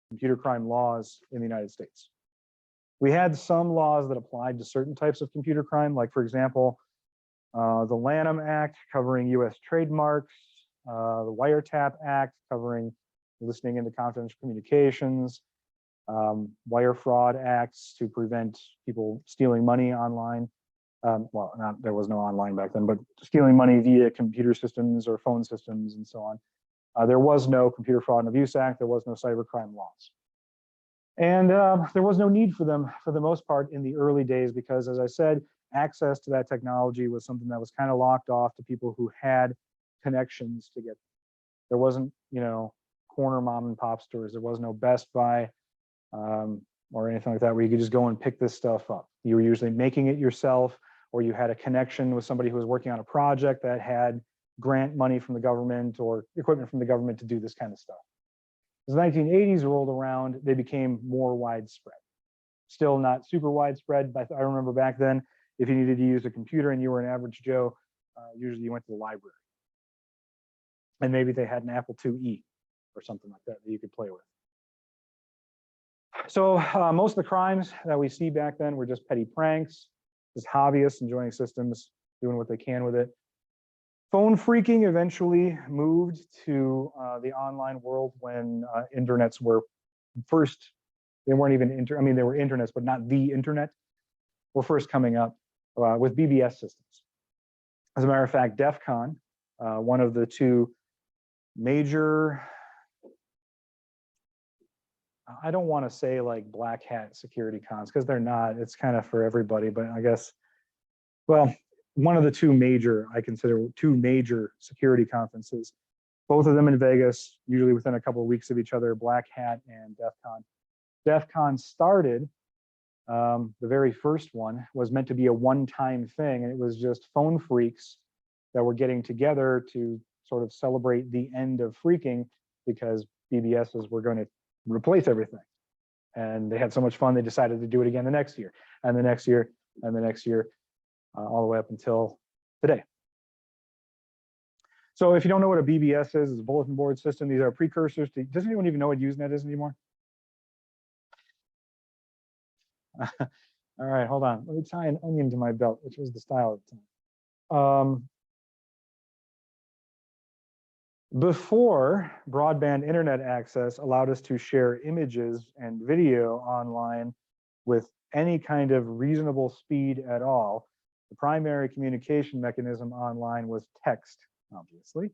computer crime laws in the United States. We had some laws that applied to certain types of computer crime, like, for example, the Lanham Act covering US trademarks, the Wiretap Act covering listening into confidential communications, wire fraud acts to prevent people stealing money online. Well, there was no online back then, but stealing money via computer systems or phone systems and so on. There was no Computer Fraud and Abuse Act. There was no cybercrime laws. And there was no need for them for the most part in the early days because, as I said, access to that technology was something that was kind of locked off to people who had connections to get. There wasn't, corner mom and pop stores. There was no Best Buy or anything like that where you could just go and pick this stuff up. You were usually making it yourself, or you had a connection with somebody who was working on a project that had grant money from the government or equipment from the government to do this kind of stuff. As the 1980s rolled around, they became more widespread. Still not super widespread, but I remember back then, if you needed to use a computer and you were an average Joe, usually you went to the library. And maybe they had an Apple IIe or something like that that you could play with. So most of the crimes that we see back then were just petty pranks, just hobbyists enjoying systems, doing what they can with it. Phone freaking eventually moved to the online world when internets were first. They weren't even they were internets, but not the internet. Were first coming up with BBS systems. As a matter of fact, DEF CON, one of the two major, I don't want to say like black hat security cons because they're not, it's kind of for everybody, but I guess, well, one of the two major, I consider two major security conferences, both of them in Vegas, usually within a couple of weeks of each other, Black Hat and DEF CON. DEF CON started, the very first one was meant to be a one-time thing, and it was just phone freaks that were getting together to sort of celebrate the end of freaking because BBSs were going to replace everything. And they had so much fun, they decided to do it again the next year, and the next year, and the next year, all the way up until today. So if you don't know what a BBS is, it's a bulletin board system. These are precursors to, does anyone even know what Usenet is anymore? All right, hold on. Let me tie an onion to my belt, which was the style at the time. Before broadband internet access allowed us to share images and video online with any kind of reasonable speed at all, the primary communication mechanism online was text, obviously.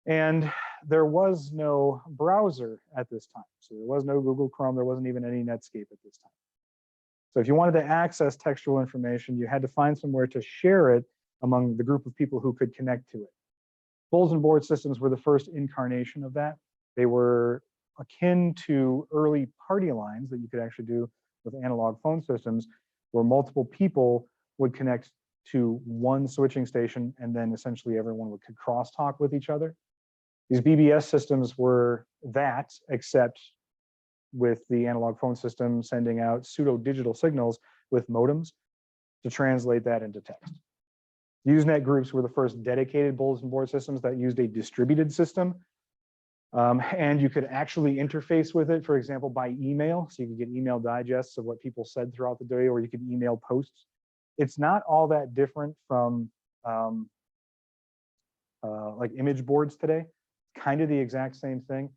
And there was no browser at this time. So there was no Google Chrome, there wasn't even any Netscape at this time. So if you wanted to access textual information, you had to find somewhere to share it among the group of people who could connect to it. Bulletin board systems were the first incarnation of that. They were akin to early party lines that you could actually do with analog phone systems, where multiple people would connect to one switching station, and then essentially everyone could crosstalk with each other. These BBS systems were that, except with the analog phone system sending out pseudo-digital signals with modems to translate that into text. Usenet groups were the first dedicated bulletin board systems that used a distributed system. And you could actually interface with it, for example, by email. So you could get email digests of what people said throughout the day, or you could email posts. It's not all that different from like image boards today. Kind of the exact same thing,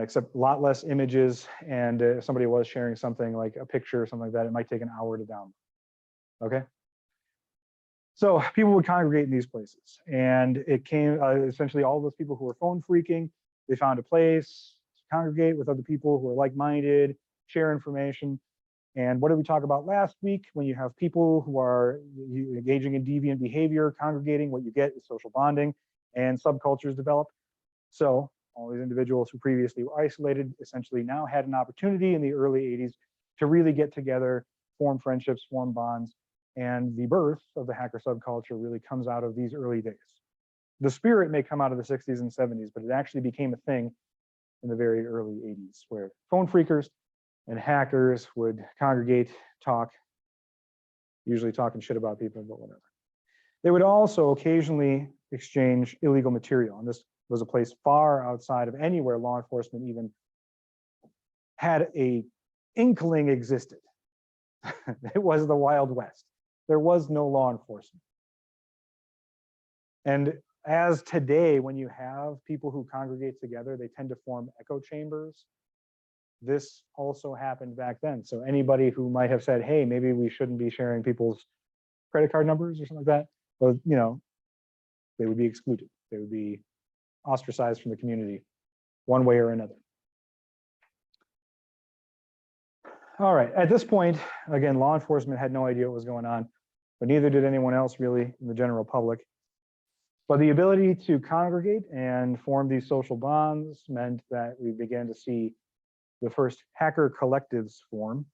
except a lot less images. And if somebody was sharing something like a picture or something like that, it might take an hour to download. Okay. So people would congregate in these places, and it came essentially all those people who were phone freaking. They found a place to congregate with other people who are like-minded, share information. And what did we talk about last week? When you have people who are engaging in deviant behavior, congregating, what you get is social bonding, and subcultures develop. So all these individuals who previously were isolated essentially now had an opportunity in the early 80s to really get together, form friendships, form bonds. And the birth of the hacker subculture really comes out of these early days. The spirit may come out of the 60s and 70s, but it actually became a thing in the very early 80s, where phone freakers and hackers would congregate, talk, usually talking shit about people, but whatever. They would also occasionally exchange illegal material. And this was a place far outside of anywhere law enforcement even had a inkling existed. It was the Wild West. There was no law enforcement. And as today, when you have people who congregate together, they tend to form echo chambers. This also happened back then. So anybody who might have said, hey, maybe we shouldn't be sharing people's credit card numbers or something like that, well, you know, they would be excluded. They would be ostracized from the community one way or another. All right, at this point, again, law enforcement had no idea what was going on, but neither did anyone else really in the general public. But the ability to congregate and form these social bonds meant that we began to see the first hacker collectives form.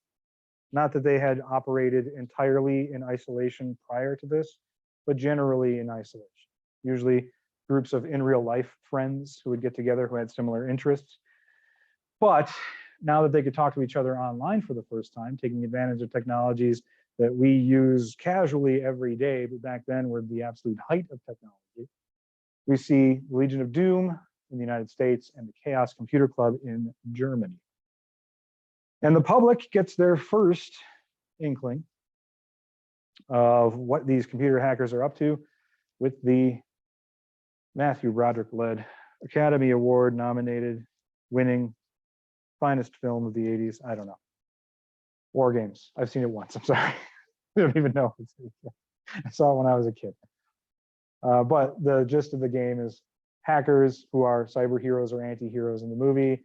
Not that they had operated entirely in isolation prior to this, but generally in isolation. Usually groups of in real life friends who would get together who had similar interests. But now that they could talk to each other online for the first time, taking advantage of technologies that we use casually every day, but back then were the absolute height of technology, we see Legion of Doom in the United States and the Chaos Computer Club in Germany. And the public gets their first inkling of what these computer hackers are up to with the Matthew Broderick-led Academy Award nominated, winning finest film of the 80s. I don't know. War Games. I've seen it once. I'm sorry. I don't even know. I saw it when I was a kid. But the gist of the game is hackers who are cyber heroes or anti-heroes in the movie.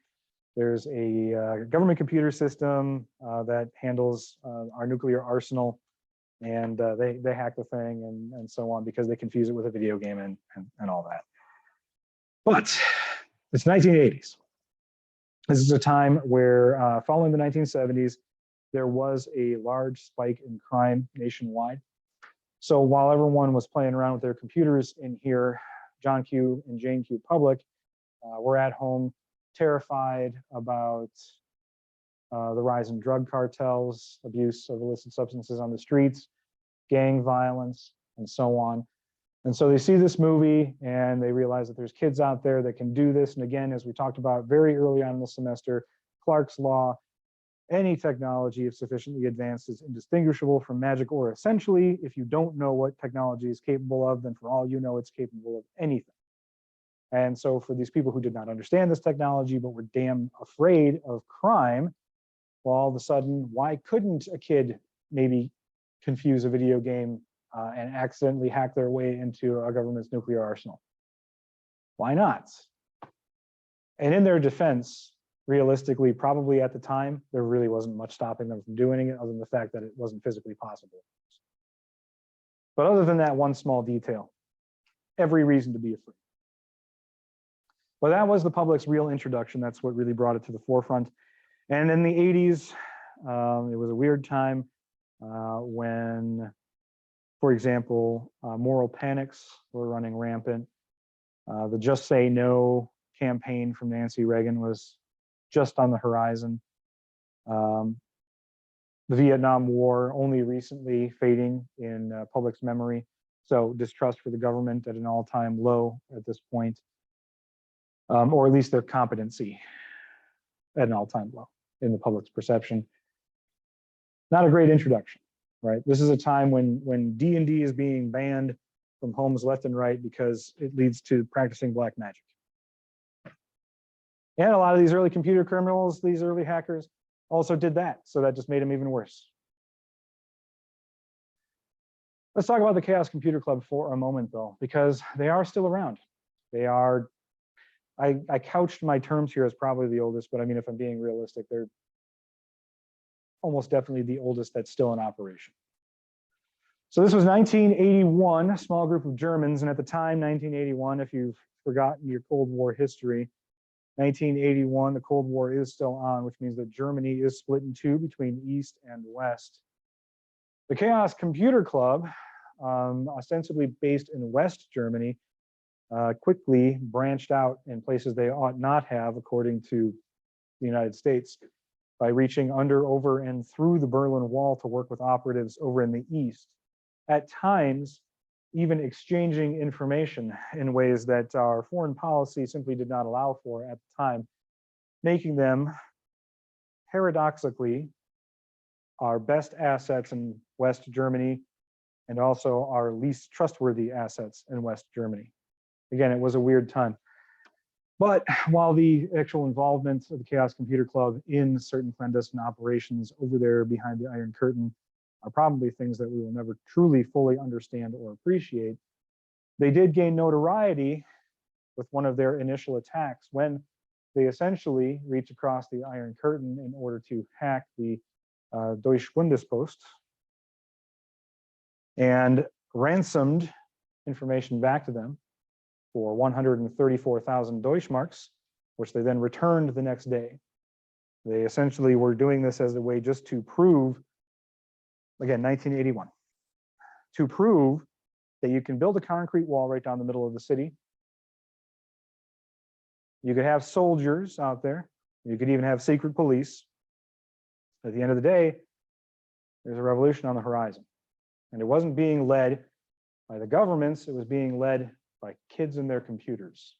There's a government computer system that handles our nuclear arsenal, and they hack the thing and so on because they confuse it with a video game and all that. But it's 1980s. This is a time where, following the 1970s, there was a large spike in crime nationwide. So while everyone was playing around with their computers in here, John Q and Jane Q Public were at home, terrified about the rise in drug cartels, abuse of illicit substances on the streets, gang violence, and so on. And so they see this movie and they realize that there's kids out there that can do this. And again, as we talked about very early on in the semester, Clark's law, any technology, if sufficiently advanced, is indistinguishable from magic, or essentially, if you don't know what technology is capable of, then for all you know, it's capable of anything. And so for these people who did not understand this technology, but were damn afraid of crime, well, all of a sudden, why couldn't a kid maybe confuse a video game and accidentally hack their way into a government's nuclear arsenal? Why not? And in their defense, realistically, probably at the time, there really wasn't much stopping them from doing it other than the fact that it wasn't physically possible. But other than that one small detail, every reason to be afraid. Well, that was the public's real introduction. That's what really brought it to the forefront. And in the 80s, it was a weird time when, for example, moral panics were running rampant. The Just Say No campaign from Nancy Reagan was just on the horizon. The Vietnam War only recently fading in public's memory. So distrust for the government at an all-time low at this point, or at least their competency at an all-time low in the public's perception. Not a great introduction, right? This is a time when D&D is being banned from homes left and right because it leads to practicing black magic. And a lot of these early computer criminals, these early hackers, also did that. So that just made them even worse. Let's talk about the Chaos Computer Club for a moment, though, because they are still around. They are, I couched my terms here as probably the oldest, but I mean, if I'm being realistic, they're almost definitely the oldest that's still in operation. So this was 1981, a small group of Germans. And at the time, 1981, if you've forgotten your Cold War history, 1981, the Cold War is still on, which means that Germany is split in two between East and West. The Chaos Computer Club, ostensibly based in West Germany, quickly branched out in places they ought not have, according to the United States, by reaching under, over, and through the Berlin Wall to work with operatives over in the East. At times, even exchanging information in ways that our foreign policy simply did not allow for at the time, making them, paradoxically, our best assets in West Germany and also our least trustworthy assets in West Germany. Again, it was a weird time. But while the actual involvement of the Chaos Computer Club in certain clandestine operations over there behind the Iron Curtain are probably things that we will never truly fully understand or appreciate, they did gain notoriety with one of their initial attacks when they essentially reached across the Iron Curtain in order to hack the Deutsche Bundespost and ransomed information back to them for 134,000 Deutschmarks, which they then returned the next day. They essentially were doing this as a way just to prove, again, 1981, to prove that you can build a concrete wall right down the middle of the city. You could have soldiers out there. You could even have secret police. At the end of the day, there's a revolution on the horizon. And it wasn't being led by the governments, it was being led by kids and their computers.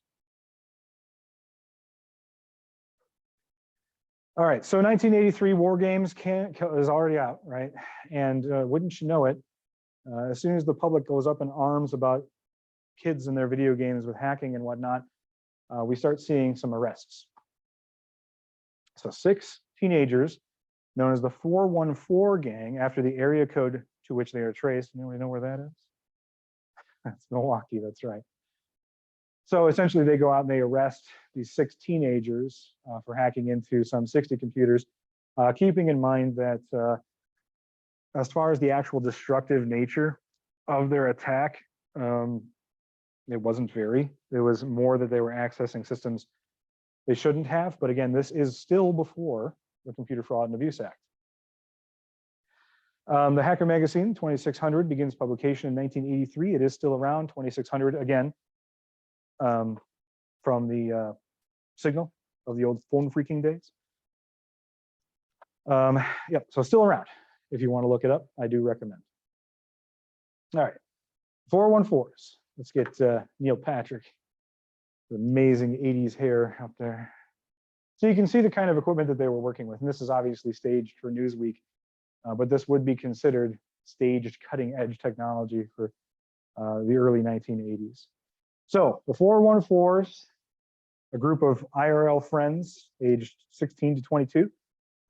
All right, so 1983 War Games is already out, right? And wouldn't you know it, as soon as the public goes up in arms about kids and their video games with hacking and whatnot, we start seeing some arrests. So 6 teenagers, known as the 414 gang, after the area code to which they are traced. Anyone know where that is? That's Milwaukee, that's right. So essentially, they go out and they arrest these 6 teenagers for hacking into some 60 computers, keeping in mind that as far as the actual destructive nature of their attack, it wasn't very. It was more that they were accessing systems they shouldn't have. But again, this is still before the Computer Fraud and Abuse Act. The Hacker magazine 2600 begins publication in 1983. It is still around. 2600 again, from the Signal of the old phone freaking days. Yep, so still around. If you want to look it up, I do recommend. All right, 414s. Let's get Neil Patrick, the amazing 80s hair up there. So you can see the kind of equipment that they were working with. And this is obviously staged for Newsweek, but this would be considered staged cutting edge technology for the early 1980s. So the 414s, a group of IRL friends aged 16 to 22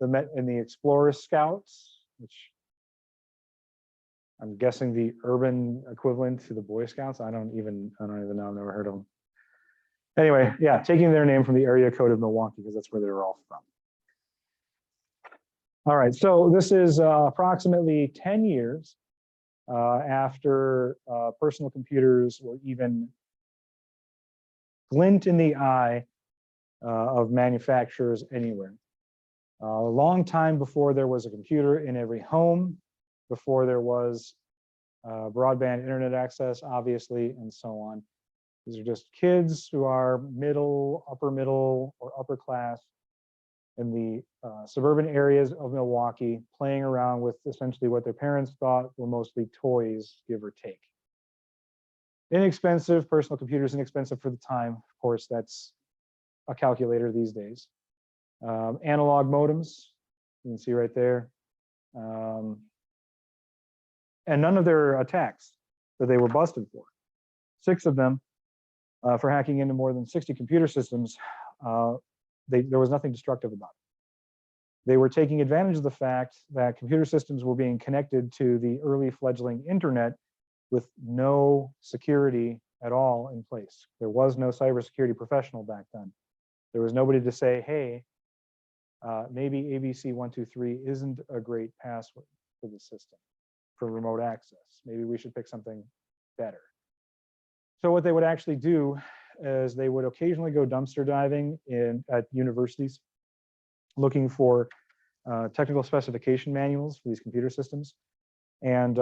that met in the Explorer Scouts, which I'm guessing the urban equivalent to the Boy Scouts. I don't even know. I've never heard of them. Anyway, yeah, taking their name from the area code of Milwaukee because that's where they were all from. All right, so this is approximately 10 years after personal computers were even glint in the eye of manufacturers anywhere. A long time before there was a computer in every home, before there was broadband internet access, obviously, and so on. These are just kids who are middle, or upper class in the suburban areas of Milwaukee, playing around with essentially what their parents thought were mostly toys, give or take. Inexpensive, personal computers, inexpensive for the time. Of course, that's a calculator these days. Analog modems, you can see right there. And none of their attacks that they were busted for, 6 of them for hacking into more than 60 computer systems, there was nothing destructive about it. They were taking advantage of the fact that computer systems were being connected to the early fledgling internet with no security at all in place. There was no cybersecurity professional back then. There was nobody to say, hey, maybe ABC123 isn't a great password for the system for remote access. Maybe we should pick something better. So what they would actually do is they would occasionally go dumpster diving at universities, looking for technical specification manuals for these computer systems. And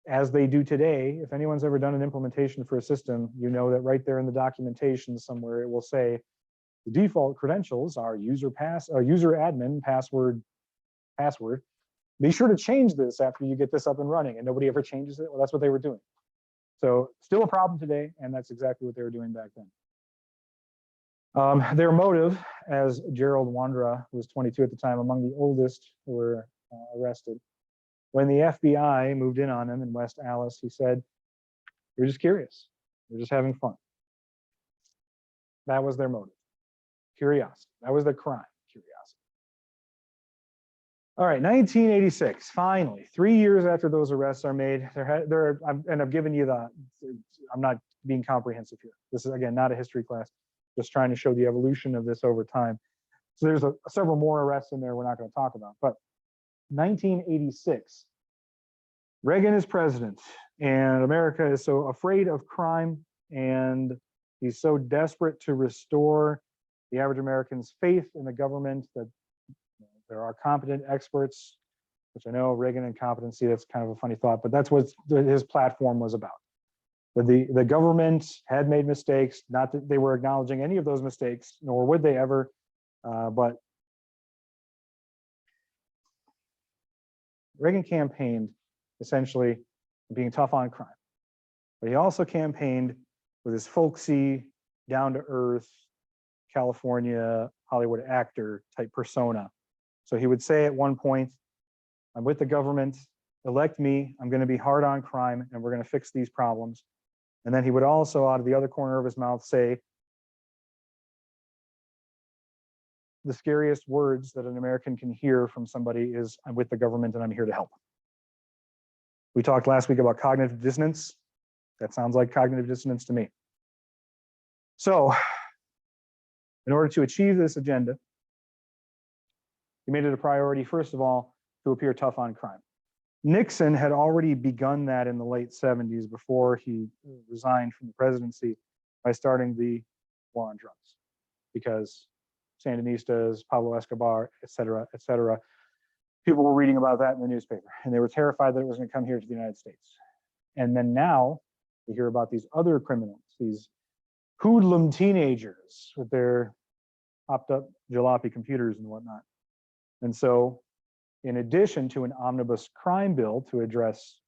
as they do today, if anyone's ever done an implementation for a system, you know that right there in the documentation somewhere it will say the default credentials are user admin password. Be sure to change this after you get this up and running, and nobody ever changes it. Well, that's what they were doing. So still a problem today, and that's exactly what they were doing back then. Their motive, as Gerald Wandra, who was 22 at the time, among the oldest who were arrested, when the FBI moved in on him in West Allis, he said, "We're just curious. We're just having fun." That was their motive. Curiosity. That was their crime. Curiosity. All right, 1986. Finally, 3 years after those arrests are made, and I've given you the. I'm not being comprehensive here. This is again not a history class. Just trying to show the evolution of this over time. So there's several more arrests in there we're not going to talk about. But 1986, Reagan is president, and America is so afraid of crime, and he's so desperate to restore the average American's faith in the government that there are competent experts, which I know Reagan incompetency, that's kind of a funny thought, but that's what his platform was about. The government had made mistakes, not that they were acknowledging any of those mistakes, nor would they ever, but Reagan campaigned essentially being tough on crime. But he also campaigned with his folksy, down-to-earth, California, Hollywood actor type persona. So he would say at one point, I'm with the government, elect me, I'm going to be hard on crime, and we're going to fix these problems. And then he would also, out of the other corner of his mouth, say the scariest words that an American can hear from somebody is, I'm with the government and I'm here to help. We talked last week about cognitive dissonance. That sounds like cognitive dissonance to me. So in order to achieve this agenda, he made it a priority, first of all, to appear tough on crime. Nixon had already begun that in the late 70s before he resigned from the presidency by starting the war on drugs, because Sandinistas, Pablo Escobar, et cetera, people were reading about that in the newspaper, and they were terrified that it was going to come here to the United States. And then now we hear about these other criminals, these hoodlum teenagers with their hopped up jalopy computers and whatnot. And so, in addition to an omnibus crime bill to address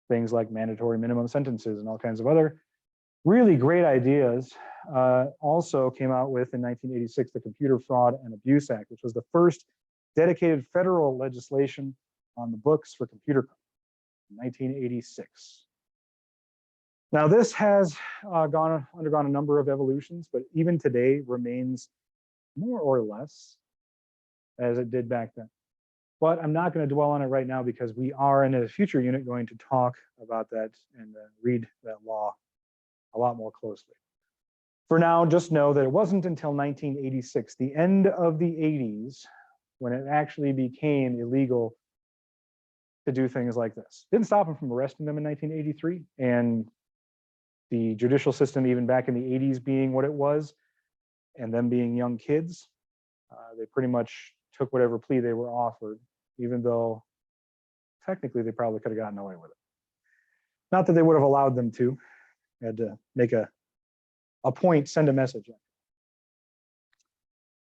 things like mandatory minimum sentences and all kinds of other really great ideas, also came out with, in 1986, the Computer Fraud and Abuse Act, which was the first dedicated federal legislation on the books for computer crime in 1986. Now, this has undergone a number of evolutions, but even today remains more or less as it did back then. But I'm not going to dwell on it right now because we are in a future unit going to talk about that and read that law a lot more closely. For now, just know that it wasn't until 1986, the end of the 80s, when it actually became illegal to do things like this. Didn't stop them from arresting them in 1983, and the judicial system, even back in the 80s being what it was, and them being young kids, they pretty much took whatever plea they were offered, even though technically they probably could have gotten away with it. Not that they would have allowed them to. They had to make a point, send a message.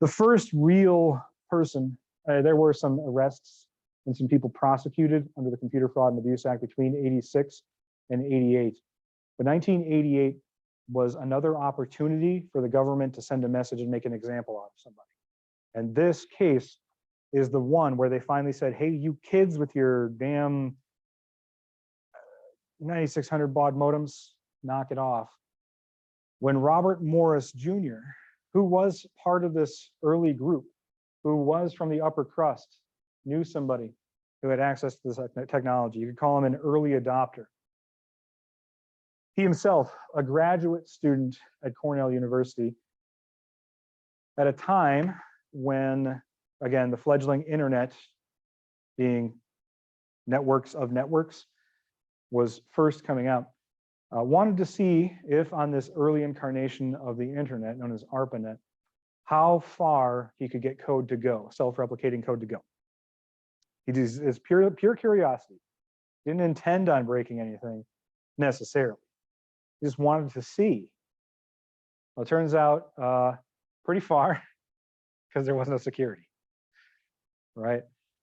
The first real person, there were some arrests and some people prosecuted under the Computer Fraud and Abuse Act between 86 and 88. But 1988 was another opportunity for the government to send a message and make an example out of somebody. And this case is the one where they finally said, hey, you kids with your damn 9600 baud modems, knock it off. When Robert Morris Jr., who was part of this early group, who was from the upper crust, knew somebody who had access to this technology. You could call him an early adopter. He himself, a graduate student at Cornell University, at a time when, again, the fledgling internet, being networks of networks, was first coming out, wanted to see if on this early incarnation of the internet, known as ARPANET, how far he could get code to go, self-replicating code to go. He is pure curiosity. Didn't intend on breaking anything necessarily. He just wanted to see. Well, it turns out pretty far, because there was no security, right?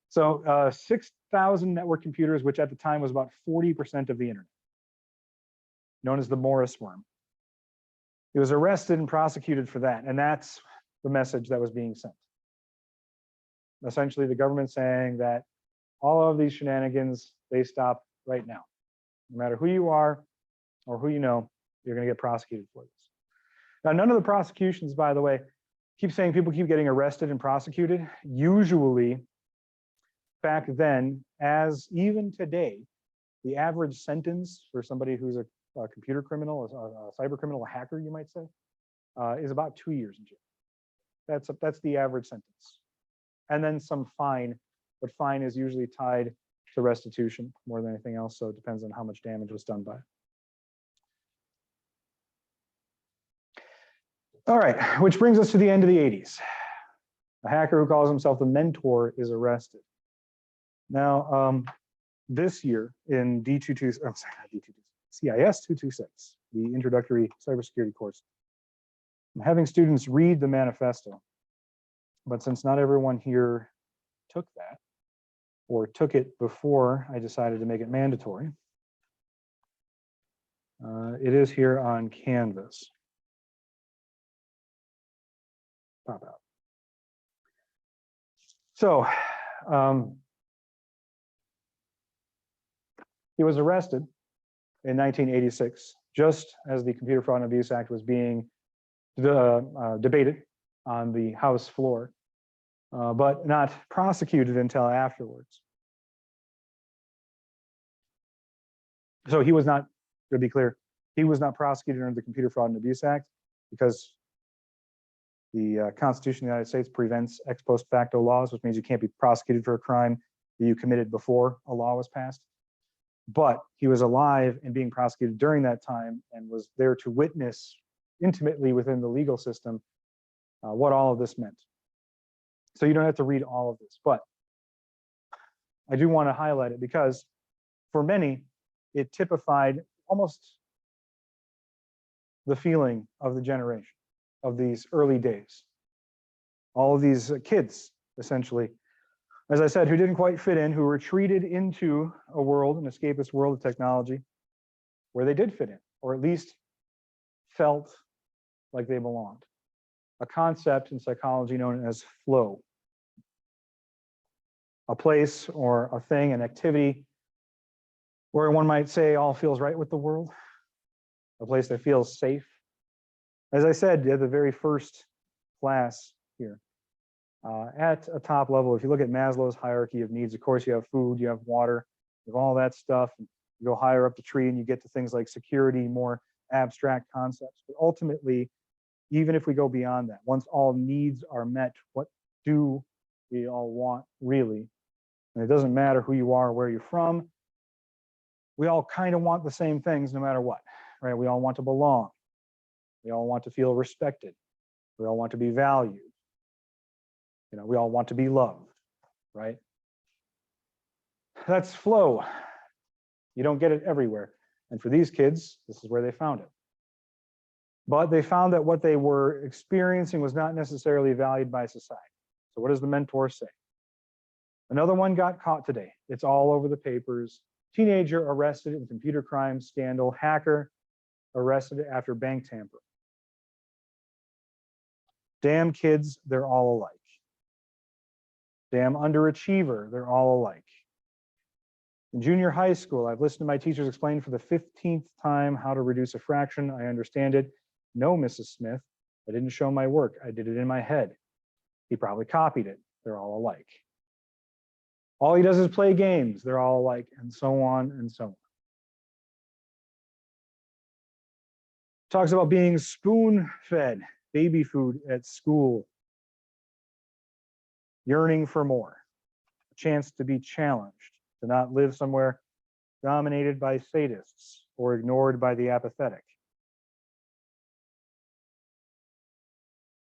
So 6,000 network computers, which at the time was about 40% of the internet, known as the Morris worm. He was arrested and prosecuted for that, and that's the message that was being sent. Essentially, the government saying that all of these shenanigans, they stop right now. No matter who you are or who you know, you're going to get prosecuted for this. Now, none of the prosecutions, by the way, keep saying people keep getting arrested and prosecuted. Usually, back then, as even today, the average sentence for somebody who's a computer criminal, a cyber criminal, a hacker, you might say, is about 2 years in jail. That's the average sentence. And then some fine, but fine is usually tied to restitution more than anything else, so it depends on how much damage was done by it. All right, which brings us to the end of the 80s. A hacker who calls himself the Mentor is arrested. Now, this year in CIS 226, the introductory cybersecurity course, I'm having students read the manifesto. But since not everyone here took that, or took it before I decided to make it mandatory, it is here on Canvas. Pop out. So, he was arrested in 1986, just as the Computer Fraud and Abuse Act was being debated on the House floor, but not prosecuted until afterwards. So he was not, to be clear, he was not prosecuted under the Computer Fraud and Abuse Act. because the Constitution of the United States prevents ex post facto laws, which means you can't be prosecuted for a crime that you committed before a law was passed. But he was alive and being prosecuted during that time and was there to witness intimately within the legal system what all of this meant. So you don't have to read all of this, but I do want to highlight it because for many, it typified almost the feeling of the generation of these early days. All of these kids, essentially, as I said, who didn't quite fit in, who retreated into a world, an escapist world of technology, where they did fit in, or at least felt like they belonged. A concept in psychology known as flow. A place or a thing, an activity, where one might say all feels right with the world. A place that feels safe. As I said at the very first class here, at a top level, if you look at Maslow's hierarchy of needs, of course, you have food, you have water, you have all that stuff. And you go higher up the tree and you get to things like security, more abstract concepts. But ultimately, even if we go beyond that, once all needs are met, what do we all want really? And it doesn't matter who you are or where you're from. We all kind of want the same things no matter what, right? We all want to belong. We all want to feel respected. We all want to be valued. You know, we all want to be loved, right? That's flow. You don't get it everywhere. And for these kids, this is where they found it. But they found that what they were experiencing was not necessarily valued by society. So what does the mentor say? Another one got caught today. It's all over the papers. Teenager arrested in computer crime scandal. Hacker arrested after bank tampering. Damn kids, they're all alike. Damn underachiever, they're all alike. In junior high school, I've listened to my teachers explain for the 15th time how to reduce a fraction. I understand it. No, Mrs. Smith, I didn't show my work. I did it in my head. He probably copied it. They're all alike. All he does is play games. They're all alike, and so on and so on. Talks about being spoon-fed baby food at school. Yearning for more. A chance to be challenged, to not live somewhere dominated by sadists or ignored by the apathetic.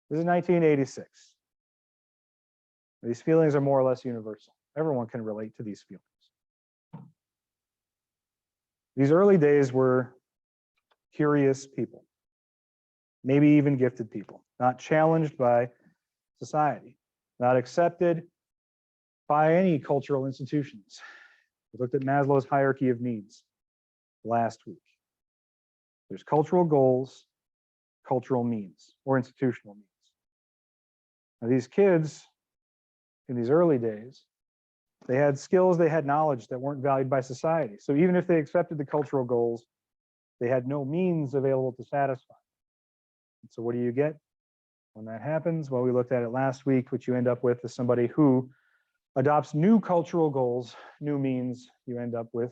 This is 1986. These feelings are more or less universal. Everyone can relate to these feelings. These early days were curious people, maybe even gifted people, not challenged by society, not accepted by any cultural institutions. We looked at Maslow's hierarchy of needs last week. There's cultural goals, cultural means, or institutional means. Now, these kids in these early days, they had skills, they had knowledge that weren't valued by society. So even if they accepted the cultural goals, they had no means available to satisfy. And so what do you get when that happens? Well, we looked at it last week. What you end up with is somebody who adopts new cultural goals, new means. You end up with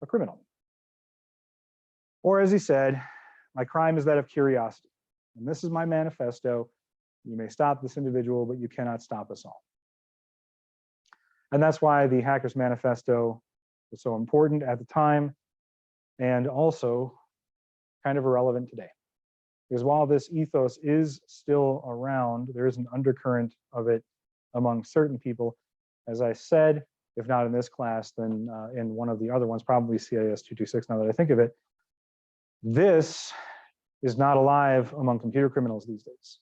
a criminal. Or as he said, my crime is that of curiosity. And this is my manifesto. You may stop this individual, but you cannot stop us all. And that's why the Hacker's Manifesto was so important at the time and also kind of irrelevant today. Because while this ethos is still around, there is an undercurrent of it among certain people. As I said, if not in this class, then in one of the other ones, probably CIS 226, now that I think of it, this is not alive among computer criminals these days.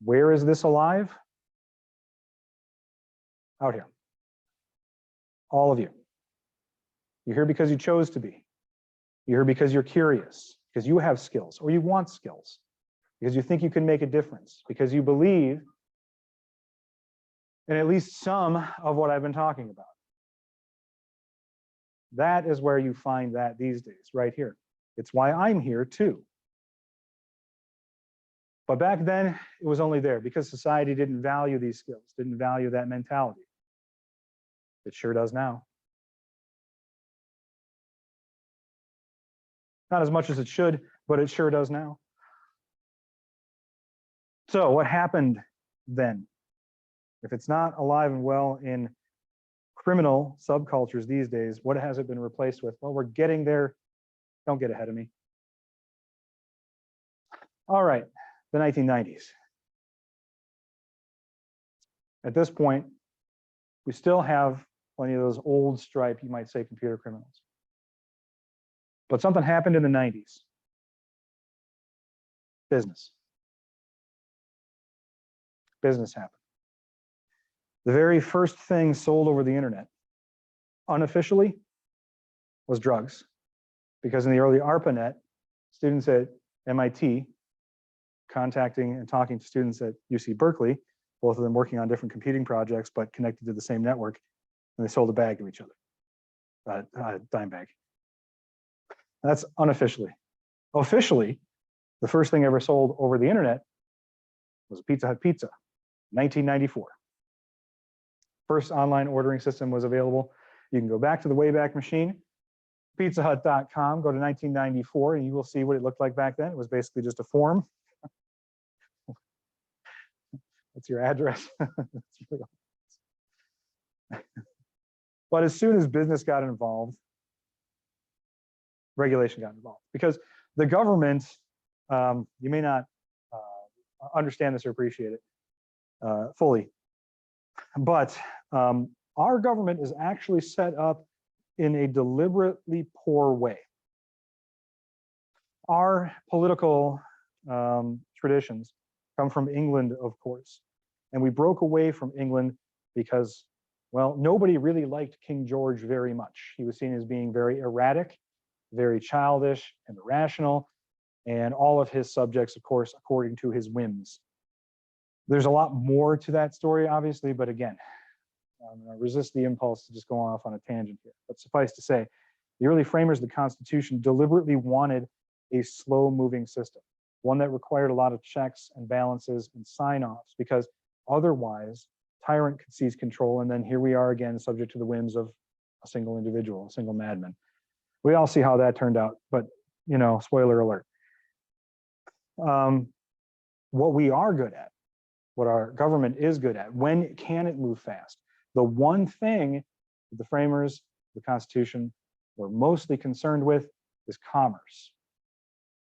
Where is this alive? Out here. All of you. You're here because you chose to be. You're here because you're curious, because you have skills, or you want skills, because you think you can make a difference, because you believe in at least some of what I've been talking about. That is where you find that these days, right here. It's why I'm here too. But back then, it was only there because society didn't value these skills, didn't value that mentality. It sure does now. Not as much as it should, but it sure does now. So what happened then? If it's not alive and well in criminal subcultures these days, what has it been replaced with? Well, we're getting there. Don't get ahead of me. All right, the 1990s. At this point, we still have plenty of those old stripe, you might say, computer criminals. But something happened in the 90s. Business. Business happened. The very first thing sold over the internet, unofficially, was drugs. Because in the early ARPANET, students at MIT contacting and talking to students at UC Berkeley, both of them working on different computing projects, but connected to the same network, and they sold a bag to each other, a dime bag. That's unofficially. Officially, the first thing ever sold over the internet was a Pizza Hut pizza, 1994. First online ordering system was available. You can go back to the Wayback Machine, pizzahut.com, go to 1994, and you will see what it looked like back then. It was basically just a form. What's your address? But as soon as business got involved, regulation got involved. Because the government, you may not understand this or appreciate it fully, but our government is actually set up in a deliberately poor way. Our political traditions come from England, of course, and we broke away from England because, well, nobody really liked King George very much. He was seen as being very erratic, very childish and irrational, and all of his subjects, of course, according to his whims. There's a lot more to that story, obviously, but again, I resist the impulse to just go off on a tangent here. But suffice to say, the early framers of the Constitution deliberately wanted a slow-moving system, one that required a lot of checks and balances and sign-offs, because otherwise, tyrant could seize control, and then here we are again, subject to the whims of a single individual, a single madman. We all see how that turned out, but, you know, spoiler alert. What we are good at, what our government is good at, when can it move fast? The one thing that the framers of the Constitution were mostly concerned with is commerce.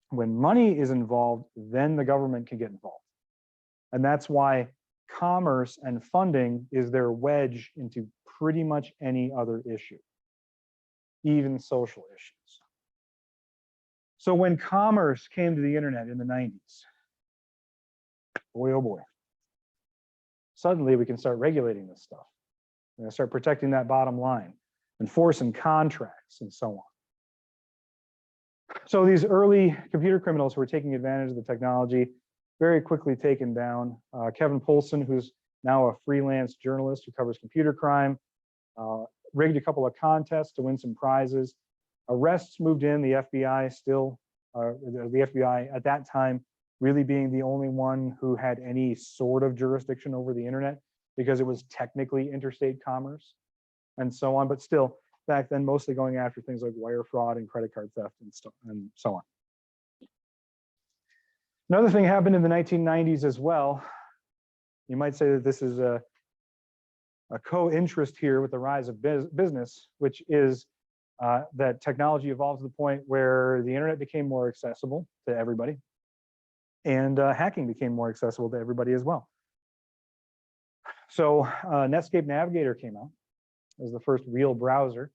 When money is involved, then the government can get involved. And that's why commerce and funding is their wedge into pretty much any other issue, even social issues. So when commerce came to the internet in the 90s, boy, oh boy, suddenly we can start regulating this stuff. We're going to start protecting that bottom line, enforcing contracts, and so on. So these early computer criminals who were taking advantage of the technology, very quickly taken down. Kevin Poulsen, who's now a freelance journalist who covers computer crime, rigged a couple of contests to win some prizes. Arrests moved in, the FBI still, the FBI at that time really being the only one who had any sort of jurisdiction over the internet, because it was technically interstate commerce and so on, but still back then mostly going after things like wire fraud and credit card theft and so on. Another thing happened in the 1990s as well. You might say that this is a co-interest here with the rise of business, which is that technology evolved to the point where the internet became more accessible to everybody, and hacking became more accessible to everybody as well. So Netscape Navigator came out as the first real browser.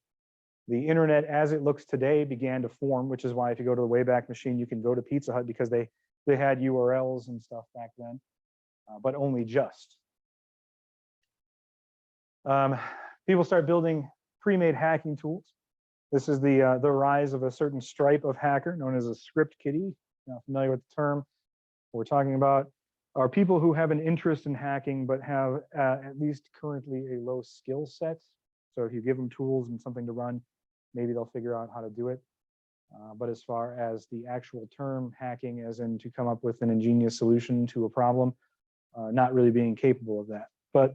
The internet as it looks today began to form, which is why if you go to the Wayback Machine, you can go to Pizza Hut, because they had URLs and stuff back then, but only just. People start building pre-made hacking tools. This is the rise of a certain stripe of hacker known as a script kiddie. Not familiar with the term. What we're talking about are people who have an interest in hacking, but have at least currently a low skill set. So if you give them tools and something to run, maybe they'll figure out how to do it. But as far as the actual term hacking, as in to come up with an ingenious solution to a problem, not really being capable of that. But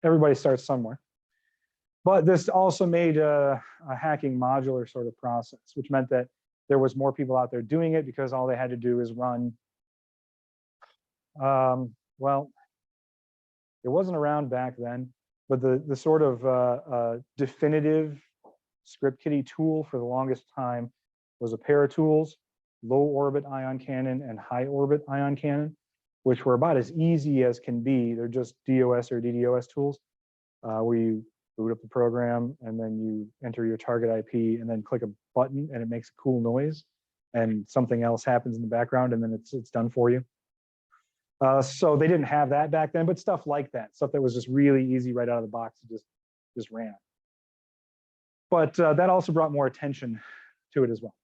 everybody starts somewhere. But this also made a hacking modular sort of process, which meant that there was more people out there doing it, because all they had to do is run Well, it wasn't around back then, but the sort of definitive script kiddie tool for the longest time was a pair of tools, low orbit ion cannon and high orbit ion cannon, which were about as easy as can be. They're just DOS or DDoS tools, where you boot up the program and then you enter your target IP and then click a button and it makes a cool noise and something else happens in the background and then it's done for you. So they didn't have that back then, but stuff like that, stuff that was just really easy right out of the box, just ran. But that also brought more attention to it as well.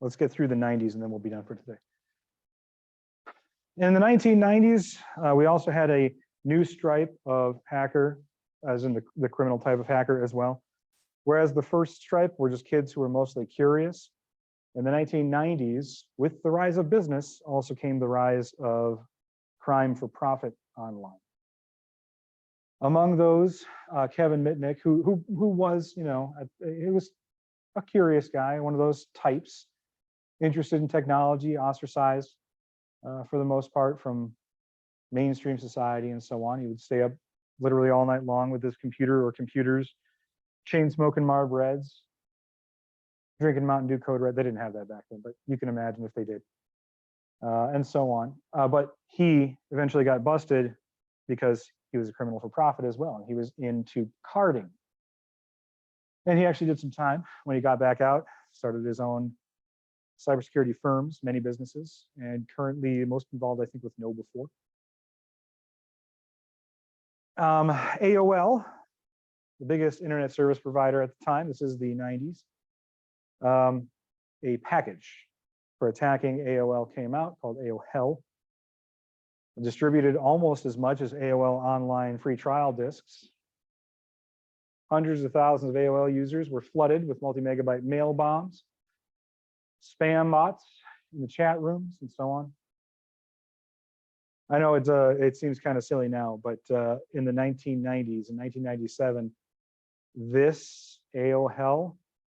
Let's get through the 90s and then we'll be done for today. In the 1990s, we also had a new stripe of hacker, as in the criminal type of hacker as well. Whereas the first stripe were just kids who were mostly curious. In the 1990s, with the rise of business, also came the rise of crime for profit online. Among those, Kevin Mitnick, who was, he was a curious guy, one of those types, interested in technology, ostracized for the most part from mainstream society and so on. He would stay up literally all night long with his computer or computers, chain smoking Marlboros, drinking Mountain Dew Code Red. They didn't have that back then, but you can imagine if they did, and so on. But he eventually got busted because he was a criminal for profit as well, and he was into carding. And he actually did some time when he got back out, started his own cybersecurity firms, many businesses, and currently most involved, I think, with KnowBe4. AOL, the biggest internet service provider at the time, this is the 90s, a package for attacking AOL came out called AOL. It distributed almost as much as AOL online free trial disks. Hundreds of thousands of AOL users were flooded with multi-megabyte mail bombs, spam bots in the chat rooms, and so on. I know it seems kind of silly now, but in the 1990s, in 1997, this AOL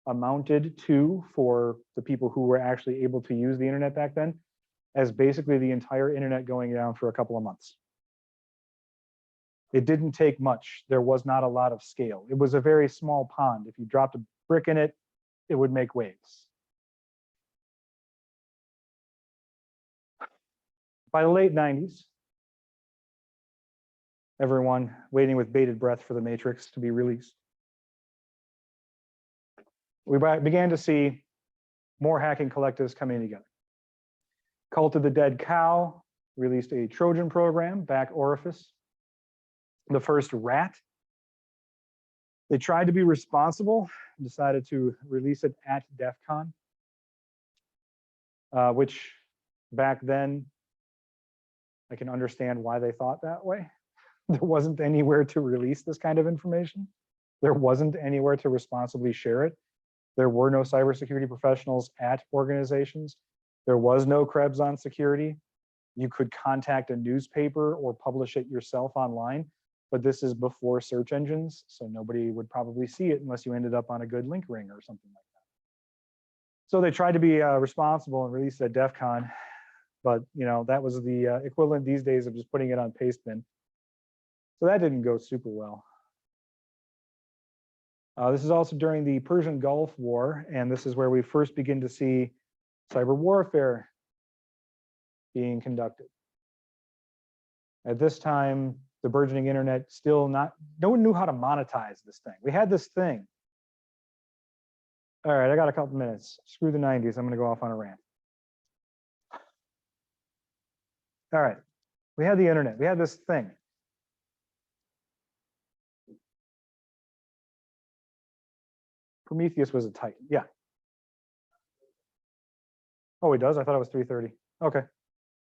amounted to, for the people who were actually able to use the internet back then, as basically the entire internet going down for a couple of months. It didn't take much. There was not a lot of scale. It was a very small pond. If you dropped a brick in it, it would make waves. By the late 90s, everyone waiting with bated breath for the Matrix to be released. We began to see more hacking collectives coming together. Cult of the Dead Cow released a Trojan program, Back Orifice, the first rat. They tried to be responsible, decided to release it at DEF CON, which back then, I can understand why they thought that way. There wasn't anywhere to release this kind of information. There wasn't anywhere to responsibly share it. There were no cybersecurity professionals at organizations. There was no Krebs on security. You could contact a newspaper or publish it yourself online, but this is before search engines, so nobody would probably see it unless you ended up on a good link ring or something like that. So they tried to be responsible and release it at DEF CON, but that was the equivalent these days of just putting it on Pastebin. So that didn't go super well. This is also during the Persian Gulf War, and this is where we first begin to see cyber warfare being conducted. At this time, the burgeoning internet still no one knew how to monetize this thing. We had this thing. All right, I got a couple minutes. Screw the 90s, I'm gonna go off on a rant. All right, we had the internet, we had this thing. Prometheus was a Titan, yeah. Oh, it does? I thought it was 3:30. Okay,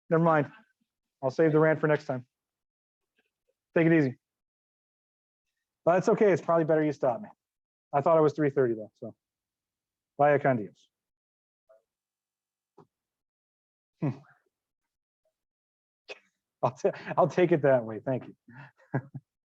never mind. I'll save the rant for next time. Take it easy. But it's okay, it's probably better you stop me. I thought it was 3:30 though, so. Vaya con Dios. I'll take it that way, thank you.